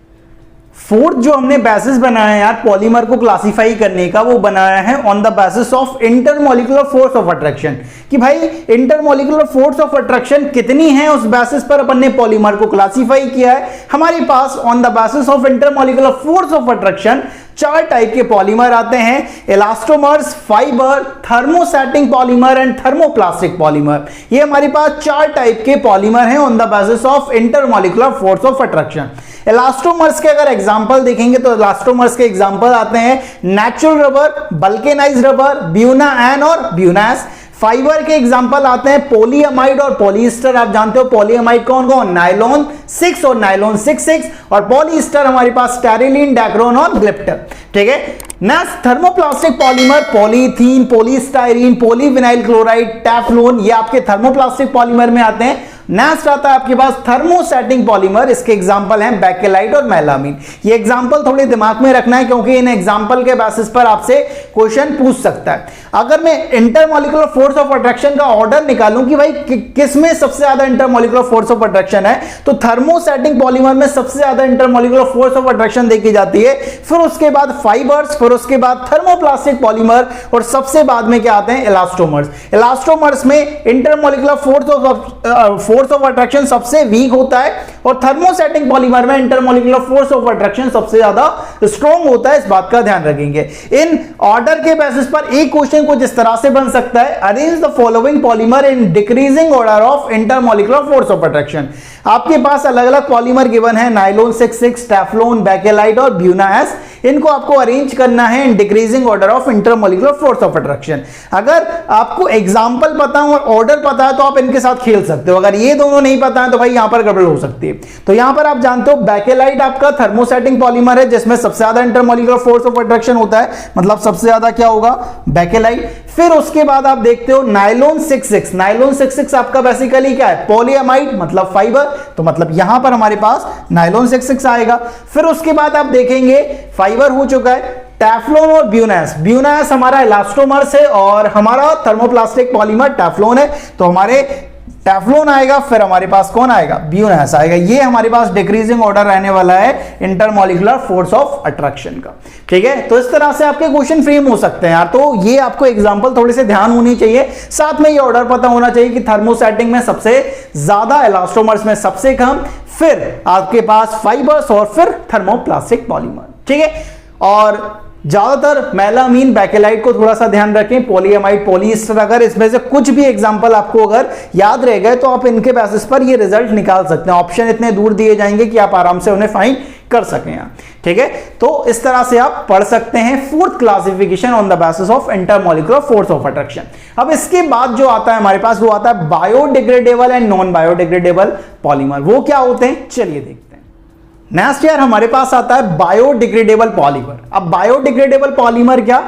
Fourth जो हमने बेसिस बनाया है यार पॉलीमर को क्लासिफाई करने का, वो बनाया है on the basis of intermolecular force of attraction, कि भाई इंटरमॉलिक्यूलर फोर्स ऑफ अट्रैक्शन कितनी है, उस बेसिस पर अपन ने पॉलीमर को क्लासिफाई किया है। हमारे pass on the basis of intermolecular force of attraction चार टाइप के पॉलीमर आते हैं, elastomers, fibre, thermosetting polymer and thermoplastic polymer. ये हमारे पास चार टाइप के पॉलीमर हैं on the basis of intermolecular force of attraction. Elastomers के अगर एग्जांपल देखेंगे तो इलास्टोमर्स के एग्जांपल आते हैं नेचुरल रबर, बल्केनाइज्ड रबर, ब्यूना-एन और ब्यूनास। फाइबर के एग्जांपल आते हैं पॉलीअमाइड और पॉलीएस्टर। आप जानते हो पॉलीअमाइड कौन कौन, नायलॉन 6 और नायलॉन 6,6, और पॉलीएस्टर हमारे पास स्टेरिलीन, डैक्रोन और ग्लिप्टर, ठीक है। Next thermoplastic polymer, polythene, polystyrene, polyvinyl chloride, Teflon, ये आपके थर्मोप्लास्टिक पॉलीमर में आते हैं। नेक्स्ट आता है आपके पास थर्मोसेटिंग पॉलीमर, इसके एग्जांपल हैं बेकेलाइट और मेलामीन। ये एग्जांपल थोड़े दिमाग में रखना है क्योंकि इन एग्जांपल के बेसिस पर आपसे क्वेश्चन पूछ सकता है। अगर मैं इंटरमॉलिक्यूलर फोर्स ऑफ अट्रैक्शन का ऑर्डर निकालूं कि भाई किस में सबसे ज्यादा इंटरमॉलिक्यूलर फोर्स ऑफ अट्रैक्शन है, तो थर्मोसेटिंग पॉलीमर में सबसे ज्यादा इंटरमॉलिक्यूलर फोर्स ऑफ अट्रैक्शन देखी जाती है, फिर उसके बाद फाइबर्स, फिर उसके बाद थर्मोप्लास्टिक पॉलीमर, और सबसे बाद में क्या आते हैं, इलास्टोमर्स। इलास्टोमर्स में इंटरमॉलिक्यूलर फोर्स ऑफ अट्रैक्शन सबसे वीक होता है, और थर्मोसेटिंग पॉलीमर में इंटरमॉलिक्यूलर फोर्स ऑफ अट्रैक्शन सबसे ज्यादा स्ट्रॉन्ग होता है। इस बात का ध्यान रखेंगे। इन ऑर्डर के बेसिस पर एक क्वेश्चन कुछ इस तरह से बन सकता है, arrange the following polymer in decreasing order of intermolecular force of attraction. आपके पास अलग अलग पॉलीमर गिवन है, नायलॉन 6,6, टेफ्लॉन, बेकेलाइट और ब्यूना-एस। इनको आपको अरेंज करना है in decreasing order of intermolecular force of attraction. अगर आपको एग्जांपल पता हो और ऑर्डर पता है तो आप इनके साथ खेल सकते हो। अगर ये ये दोनों नहीं पता है तो भाई यहां पर गड़बड़ हो सकती है। तो यहां पर आप जानते हो बेकेलाइट आपका थर्मोसेटिंग पॉलीमर है जिसमें सबसे ज्यादा इंटरमॉलिक्यूलर फोर्स ऑफ अट्रैक्शन होता है, मतलब सबसे ज्यादा क्या होगा, बेकेलाइट। फिर उसके बाद आप देखते हो नायलॉन 66, नायलॉन 66 आपका बेसिकली क्या है, पॉलीएमाइड मतलब फाइबर, तो मतलब यहां पर हमारे पास नायलॉन 66 आएगा। फिर उसके बाद आप देखेंगे फाइबर हो चुका है टेफ्लॉन और ब्यूनास, ब्यूनास हमारा इलास्टोमर्स है और हमारा थर्मोप्लास्टिक पॉलीमर टेफ्लॉन है, तो हमारे टेफ्लॉन आएगा, फिर हमारे पास कौन आएगा, ब्यूनास आएगा। ये हमारे पास डिक्रीजिंग ऑर्डर रहने वाला है इंटरमॉलिक्यूलर फोर्स ऑफ अट्रैक्शन का, ठीक है। तो इस तरह से आपके क्वेश्चन फ्रेम हो सकते हैं यार, तो ये आपको एग्जांपल थोड़े से ध्यान होनी चाहिए, साथ में ये ऑर्डर पता होना चाहिए कि थर्मोसेटिंग में सबसे ज्यादा, इलास्टोमर्स में सबसे कम, फिर आपके पास फाइबर्स और फिर थर्मोप्लास्टिक पॉलीमर, ठीक है। और ज्यादातर मेलामीन बेकेलाइट को थोड़ा सा ध्यान रखें, पॉलीएमाइड पॉलीएस्टर, अगर इसमें से कुछ भी एग्जांपल आपको अगर याद रह गए तो आप इनके बेसिस पर ये रिजल्ट निकाल सकते हैं। ऑप्शन इतने दूर दिए जाएंगे कि आप आराम से उन्हें फाइंड कर सकें, ठीक है। तो इस तरह से आप पढ़ सकते हैं fourth classification on the basis of intermolecular force of attraction. अब इसके बाद जो आता है हमारे पास वो आता है biodegradable and non biodegradable polymer. वो क्या होते हैं, चलिए देखते हैं। नेक्स्ट यार हमारे पास आता है बायोडिग्रेडेबल पॉलीमर। अब बायोडिग्रेडेबल पॉलीमर क्या,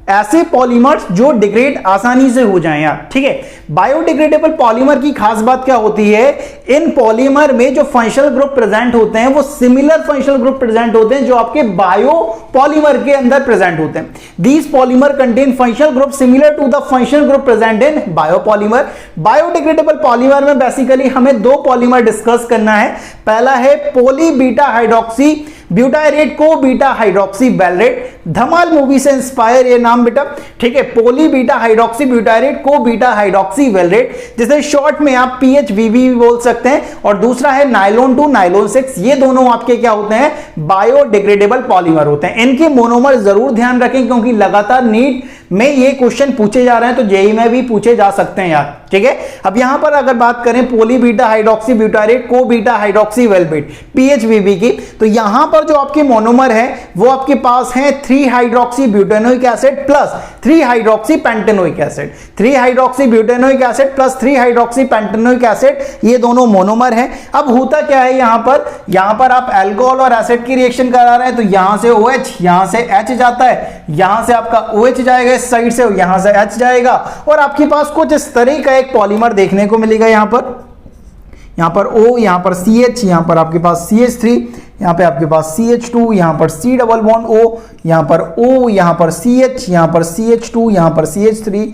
ऐसे पॉलीमर्स जो डिग्रेड आसानी से हो जाएं यार, ठीक है। बायोडिग्रेडेबल पॉलीमर की खास बात क्या होती है, इन पॉलीमर में जो फंक्शनल ग्रुप प्रेजेंट होते हैं वो सिमिलर फंक्शनल ग्रुप प्रेजेंट होते हैं जो आपके बायो पॉलीमर के अंदर प्रेजेंट होते हैं। These polymer contain functional group similar to the functional group present in biopolymer. Biodegradable polymer में बेसिकली हमें दो पॉलीमर डिस्कस करना है। पहला है poly beta hydroxy butyrate co beta hydroxy valerate, Dhamaal movie से इंस्पायर ये नाम बेटा, ठीक है। Poly beta hydroxy butyrate co beta hydroxy valerate, जिसे शॉर्ट में आप PHBB भी बोल सकते हैं। और दूसरा है नायलॉन 2 नायलॉन 6, ये दोनों आपके क्या होते हैं, बायोडिग्रेडेबल पॉलीमर होते हैं। इनके मोनोमर जरूर ध्यान रखें क्योंकि लगातार नीट में ये क्वेश्चन पूछे जा रहे हैं, तो जेईई में भी पूछे जा सकते हैं यार, ठीक है। अब यहां पर अगर बात करें poly beta hydroxy butyrate co beta hydroxy velvet PHBB की, तो यहां पर जो आपके मोनोमर है वो आपके पास है 3 hydroxy butanoic acid plus 3 hydroxy pentanoic acid. 3 hydroxy butanoic acid plus 3 hydroxy pentanoic acid, ये दोनों मोनोमर हैं। अब होता क्या है यहां पर आप अल्कोहल और एसिड की रिएक्शन करा रहे हैं, तो यहां से OH, यहां से H जाता है, यहां से आपका OH जाएगा इस साइड से, यहां से H जाएगा, और आपके पास कुछ इस तरह का एक पॉलीमर देखने को मिलेगा। यहां पर O, यहां पर CH, यहां पर आपके पास CH3, यहां पे आपके पास CH2, यहां पर C डबल बॉन्ड O, यहां पर O, यहां पर CH, यहां पर CH2, यहां पर CH3,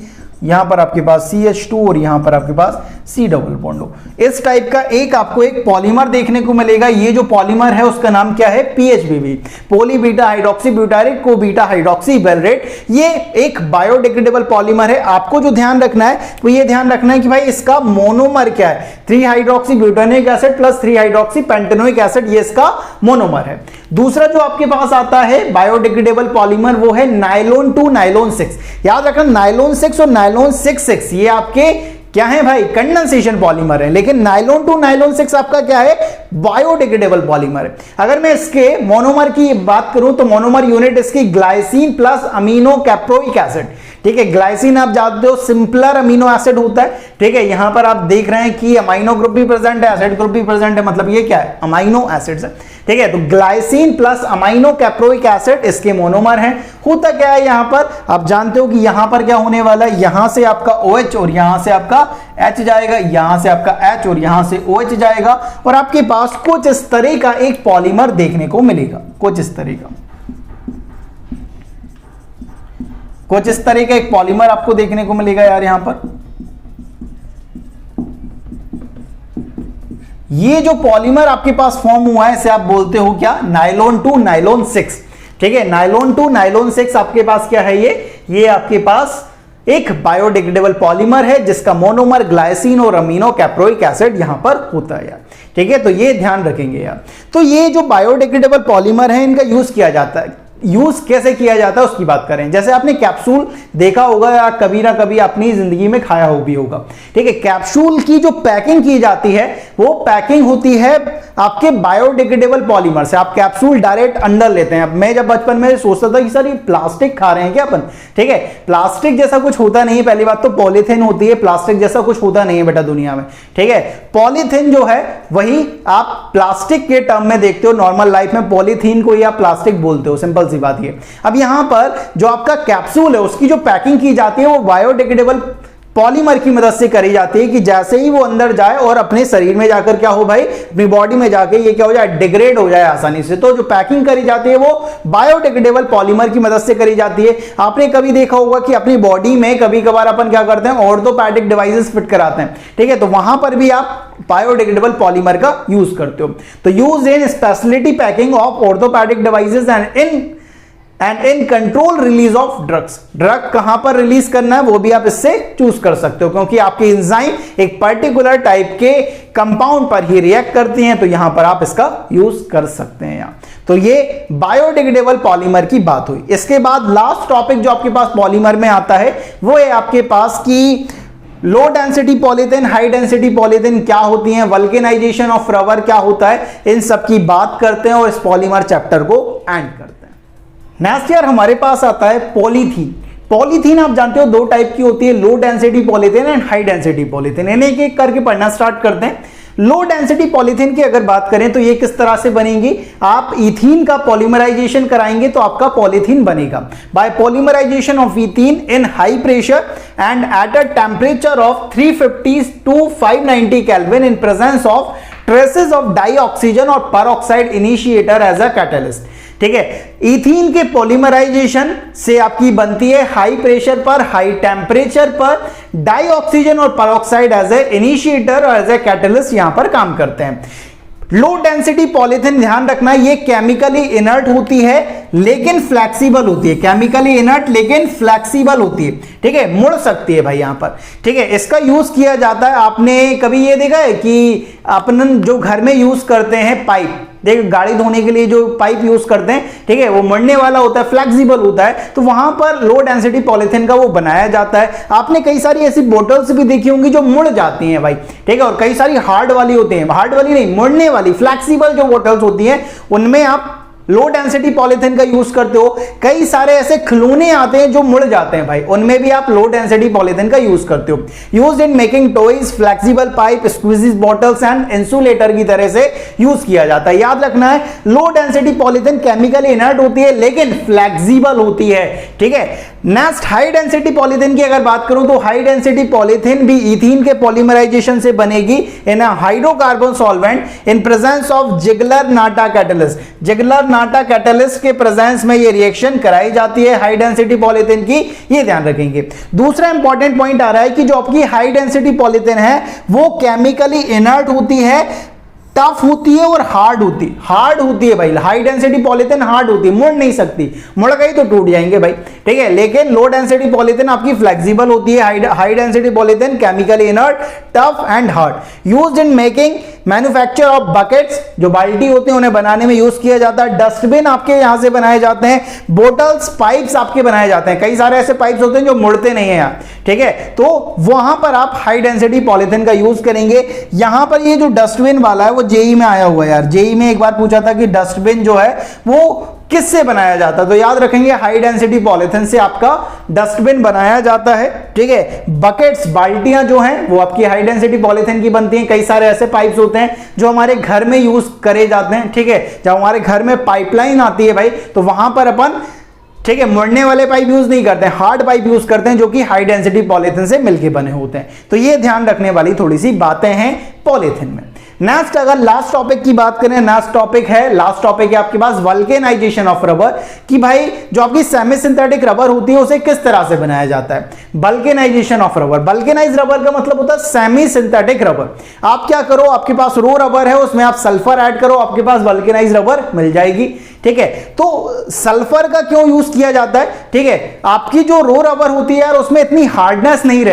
यहां पर आपके पास CH2 और यहां पर आपके पास C डबल बॉन्ड हो। इस टाइप का एक आपको एक पॉलीमर देखने को मिलेगा। ये जो पॉलीमर है उसका नाम क्या है, PHBB, poly beta hydroxy butyrate co beta hydroxy बेलरेट। ये एक बायोडिग्रेडेबल पॉलीमर है। आपको जो ध्यान रखना है वो ये ध्यान रखना है कि भाई इसका मोनोमर क्या है, 3 hydroxy butanoic acid plus 3 hydroxy pentanoic acid, ये इसका मोनोमर है। दूसरा जो आपके पास आता है बायोडिग्रेडेबल पॉलीमर वो है नायलॉन 2 नायलॉन 6। याद रखना नायलॉन 6 और नायलॉन 6 ये आपके क्या है भाई, कंडेंसेशन पॉलीमर है। लेकिन नायलॉन 2 नायलॉन 6 आपका क्या है, बायोडिग्रेडेबल पॉलीमर है। अगर मैं इसके मोनोमर की बात करूं तो मोनोमर यूनिट इसकी glycine plus amino caproic acid, ठीक है। ग्लाइसिन आप जानते हो सिंपलर अमीनो एसिड होता है, ठीक है। यहां पर आप देख रहे हैं कि अमाइनो ग्रुप भी प्रेजेंट है, एसिड ग्रुप भी प्रेजेंट है, मतलब ये क्या है, अमाइनो एसिड्स है, ठीक है। तो glycine plus amino caproic acid इसके मोनोमर हैं। होता क्या है यहां पर, आप जानते हो कि यहां पर क्या होने वाला है, यहां से आपका OH और यहां से आपका H जाएगा, यहां से आपका H और यहां से OH जाएगा, और आपके पास कुछ इस तरह का एक पॉलीमर देखने को मिलेगा। कुछ इस तरह का एक पॉलीमर आपको देखने को मिलेगा यार। यहां पर ये जो पॉलीमर आपके पास फॉर्म हुआ है इसे आप बोलते हो क्या, नायलॉन 2 नायलॉन 6, ठीक है। नायलॉन 2 नायलॉन 6 आपके पास क्या है, ये आपके पास एक बायोडिग्रेडेबल पॉलीमर है जिसका मोनोमर ग्लाइसिन और अमीनो कैप्रोइक एसिड यहां पर होता है यार, ठीक है। तो ये ध्यान रखेंगे यार। तो ये जो बायोडिग्रेडेबल पॉलीमर है इनका यूज किया जाता है यूज कैसे किया जाता है उसकी बात करें। जैसे आपने कैप्सूल देखा होगा या कभी ना कभी अपनी जिंदगी में खाया हो भी होगा, ठीक है। कैप्सूल की जो पैकिंग की जाती है वो पैकिंग होती है आपके बायोडिग्रेडेबल पॉलीमर से। आप कैप्सूल डायरेक्ट अंदर लेते हैं। मैं जब बचपन में सोचता था कि सर ये प्लास्टिक खा रहे हैं क्या अपन, ठीक है। प्लास्टिक जैसा कुछ होता नहीं है, पहली बात तो पॉलीथिन होती है, प्लास्टिक जैसा कुछ होता नहीं है बेटा दुनिया में, ठीक है। पॉलीथिन जो है वही आप प्लास्टिक के टर्म में देखते हो, नॉर्मल लाइफ में पॉलीथीन को ही आप प्लास्टिक बोलते हो, सिंपल सी बात ये। अब यहां पर जो आपका कैप्सूल है उसकी जो पैकिंग की जाती है वो बायोडिग्रेडेबल पॉलीमर की मदद से करी जाती है कि जैसे ही वो अंदर जाए और अपने शरीर में जाकर क्या हो भाई, अपनी बॉडी में जाके ये क्या हो जाए, डिग्रेड हो जाए आसानी से। तो जो पैकिंग करी जाती है वो बायोडिग्रेडेबल पॉलीमर की मदद से करी जाती है। आपने कभी देखा होगा कि अपनी बॉडी में कभी कभार अपन क्या करते हैं, ऑर्थोपेडिक डिवाइसेस फिट कराते हैं, ठीक है। तो वहां पर भी आप बायोडिग्रेडेबल पॉलीमर का यूज करते हो। तो use in speciality packing of orthopaedic devices and in control release of drugs. Drug कहां पर रिलीज करना है वो भी आप इससे चूज कर सकते हो, क्योंकि आपकी एंजाइम एक पर्टिकुलर टाइप के कंपाउंड पर ही रिएक्ट करती हैं, तो यहां पर आप इसका यूज कर सकते हैं। तो ये बायोडिग्रेडेबल पॉलीमर की बात हुई। इसके बाद लास्ट टॉपिक जो आपके पास पॉलीमर में आता है वो है आपके पास की low density polythene, high density polythene क्या होती है, वल्केनाइजेशन ऑफ रबर क्या होता है, इन सब की बात करते हैं और इस पॉलीमर चैप्टर को एंड करते हैं। नेक्स्ट यार हमारे पास आता है पॉलीथीन। पॉलीथीन आप जानते हो दो टाइप की होती है, low density polythene and high density polythene. इन्हें एक एक करके पढ़ना स्टार्ट करते हैं। लो डेंसिटी पॉलीथीन की अगर बात करें तो ये किस तरह से बनेगी, आप इथीन का पॉलीमराइजेशन कराएंगे तो आपका पॉलीथीन बनेगा। By polymerisation of ethene in high pressure and at a temperature of 350 to 590 kelvin in presence of traces of dioxygen और peroxide initiator as a catalyst, ठीक है। इथीन के पॉलीमराइजेशन से आपकी बनती है हाई प्रेशर पर, हाई टेम्परेचर पर डाइऑक्सीजन और परऑक्साइड एज ए इनिशिएटर और एज ए कैटलिस्ट यहां पर काम करते हैं। लो डेंसिटी पॉलीथिन ध्यान रखना ये केमिकली इनर्ट होती है लेकिन फ्लेक्सिबल होती है, केमिकली इनर्ट लेकिन फ्लेक्सिबल होती है, ठीक है, मुड़ सकती है भाई यहां पर, ठीक है। इसका यूज किया जाता है, आपने कभी ये देखा है कि अपन जो घर में यूज करते हैं पाइप, देखो गाड़ी धोने के लिए जो पाइप यूज करते हैं, ठीक है, वो मुड़ने वाला होता है, फ्लेक्सिबल होता है, तो वहां पर लो डेंसिटी पॉलीथिन का वो बनाया जाता है। आपने कई सारी ऐसी बोतल्स भी देखी होंगी जो मुड़ जाती हैं भाई, ठीक है, और कई सारी हार्ड वाली होती हैं, हार्ड वाली नहीं, मुड़ने वाली फ्लेक्सिबल जो बोतल्स होती हैं उनमें आप लो डेंसिटी पॉलीथिन का यूज करते हो। कई सारे ऐसे खिलौने आते हैं जो मुड़ जाते हैं भाई, उनमें भी आप लो डेंसिटी पॉलीथिन का यूज करते हो। Used in making toys, flexible pipe, squeezes bottles and insulator की तरह से यूज किया जाता है। याद रखना है low density polythene chemically inert होती है लेकिन फ्लेक्सिबल होती है, ठीक है। नेक्स्ट हाई डेंसिटी पॉलीथिन की अगर बात करूं तो हाई डेंसिटी पॉलीथिन भी इथीन के पॉलीमराइजेशन से बनेगी in a hydrocarbon solvent in presence of Ziegler Natta catalyst. Ziegler Natta catalyst के प्रेजेंस में ये रिएक्शन कराई जाती है हाई डेंसिटी पॉलीथिन की, ये ध्यान रखेंगे। दूसरा इंपॉर्टेंट पॉइंट आ रहा है कि जो आपकी हाई डेंसिटी पॉलीथिन है वो केमिकली इनर्ट होती है, टफ होती है और हार्ड होती है भाई। हाई डेंसिटी पॉलीथिन हार्ड होती है, मुड़ नहीं सकती, मुड़ गई तो टूट जाएंगे भाई, ठीक है। लेकिन लो डेंसिटी पॉलीथिन आपकी फ्लेक्सिबल होती है। High density polythene chemically inert, tough and hard. Used in making manufacture of buckets, जो बाल्टी होते हैं उन्हें बनाने में यूज किया जाता है। डस्टबिन आपके यहां से बनाए जाते हैं। बोटल्स, पाइप्स आपके बनाए जाते हैं। कई सारे ऐसे पाइप्स होते हैं जो मुड़ते नहीं है यार, ठीक है, तो वहां पर आप हाई डेंसिटी पॉलीथिन का यूज करेंगे। यहां पर ये जो डस्टबिन वाला है वो जेई में आया हुआ है यार, जेई में एक बार पूछा था कि डस्टबिन जो है वो किससे बनाया जाता है, तो याद रखेंगे हाई डेंसिटी पॉलीथिन से आपका डस्टबिन बनाया जाता है, ठीक है। बकेट्स, बाल्टियां जो हैं वो आपकी हाई डेंसिटी पॉलीथिन की बनती हैं। कई सारे ऐसे पाइप्स होते हैं जो हमारे घर में यूज करे जाते हैं, ठीक है। जब हमारे घर में पाइपलाइन आती है भाई तो वहां पर अपन, ठीक है, मुड़ने वाले पाइप यूज नहीं करते हैं, हार्ड पाइप यूज करते हैं जो कि हाई डेंसिटी पॉलीथिन से मिलकर बने होते हैं। तो ये ध्यान रखने वाली थोड़ी सी बातें हैं पॉलीथिन में। नेक्स्ट अगर लास्ट टॉपिक की बात करें, लास्ट टॉपिक है आपके पास वल्केनाइजेशन ऑफ रबर, कि भाई जो आपकी सेमी सिंथेटिक रबर होती है उसे किस तरह से बनाया जाता है। Vulcanisation of rubber, vulcanise rubber का मतलब होता है सेमी सिंथेटिक रबर। आप क्या करो, आपके पास रो रबर है उसमें आप सल्फर ऐड करो, आपके पास वल्केनाइज रबर मिल जाएगी, ठीक है। तो सल्फर का क्यों यूज किया जाता है, ठीक है, आपकी जो रो रबर होती है यार उसमें इतनी हार्डनेस नहीं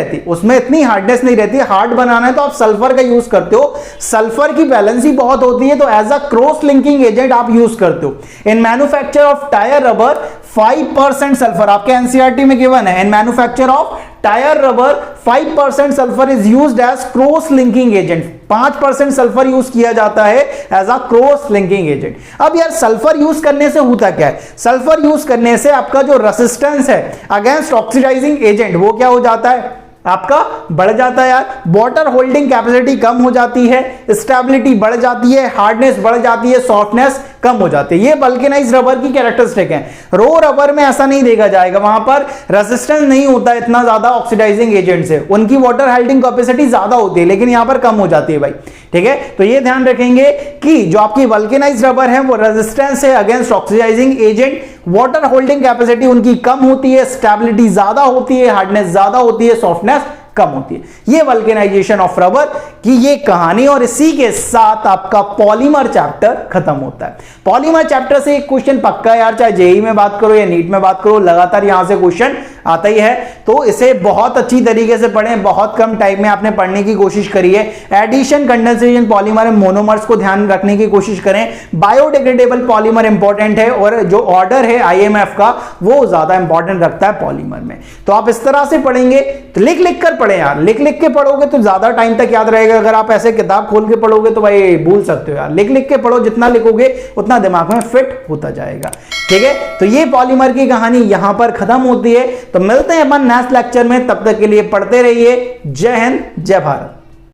रहती, हार्ड बनाना है तो आप सल्फर का यूज करते हो, सल्फर की बैलेंसी बहुत होती है तो as a cross linking agent आप यूज करते हो। In manufacture of tyre rubber 5% sulphur आपके एनसीईआरटी में गिवन है, in manufacture of tyre rubber 5% sulphur is used as cross linking agent, 5% sulphur use किया जाता है as a cross linking agent. अब यार सल्फर यूज करने से होता क्या है, सल्फर यूज करने से आपका जो रेसिस्टेंस है अगेंस्ट ऑक्सीडाइजिंग एजेंट वो क्या हो जाता है, आपका बढ़ जाता है यार, वाटर होल्डिंग कैपेसिटी कम हो जाती है, स्टेबिलिटी बढ़ जाती है, हार्डनेस बढ़ जाती है, सॉफ्टनेस कम हो जाती है। ये वल्केनाइज्ड रबर की कैरेक्टरिस्टिक है। रो रबर में ऐसा नहीं देखा जाएगा, वहां पर रेजिस्टेंस नहीं होता इतना ज्यादा ऑक्सीडाइजिंग एजेंट से, उनकी वाटर होल्डिंग कैपेसिटी ज्यादा होती है लेकिन यहां पर कम हो जाती है भाई, ठीक है। तो ये ध्यान रखेंगे कि जो आपकी वल्केनाइज्ड रबर है वो रेजिस्टेंस है against oxidising agent, water holding capacity उनकी कम होती है, स्टेबिलिटी ज्यादा होती है, हार्डनेस ज्यादा होती है, सॉफ्टनेस कम होती है। ये वल्केनाइजेशन ऑफ रबर की ये कहानी, और इसी के साथ आपका पॉलीमर चैप्टर खत्म होता है। पॉलीमर चैप्टर से एक क्वेश्चन पक्का यार, चाहे जेईई में बात करो या नीट में बात करो, लगातार यहां से क्वेश्चन आता ही है, तो इसे बहुत अच्छी तरीके से पढ़ें, बहुत कम टाइम में आपने पढ़ने की कोशिश करी है। एडिशन, कंडेंसेशन, पॉलीमर, मोनोमर्स को ध्यान रखने की कोशिश करें। बायोडिग्रेडेबल पॉलीमर इंपॉर्टेंट है और जो ऑर्डर है आईएमएफ का वो ज्यादा इंपॉर्टेंट रखता है पॉलीमर में। तो आप इस तरह से पढ़ेंगे, तो लिख लिख कर पढ़े यार, लिख लिख के पढ़ोगे तो ज्यादा टाइम तक याद रहेगा। अगर आप ऐसे किताब खोल के पढ़ोगे तो भाई भूल सकते हो यार, लिख लिख के पढ़ो, जितना लिखोगे उतना दिमाग में फिट होता जाएगा, ठीक है। तो ये पॉलीमर की कहानी यहां पर खत्म होती है। तो मिलते हैं अपन नेक्स्ट लेक्चर में, तब तक के लिए पढ़ते रहिए। जय हिंद, जय भारत।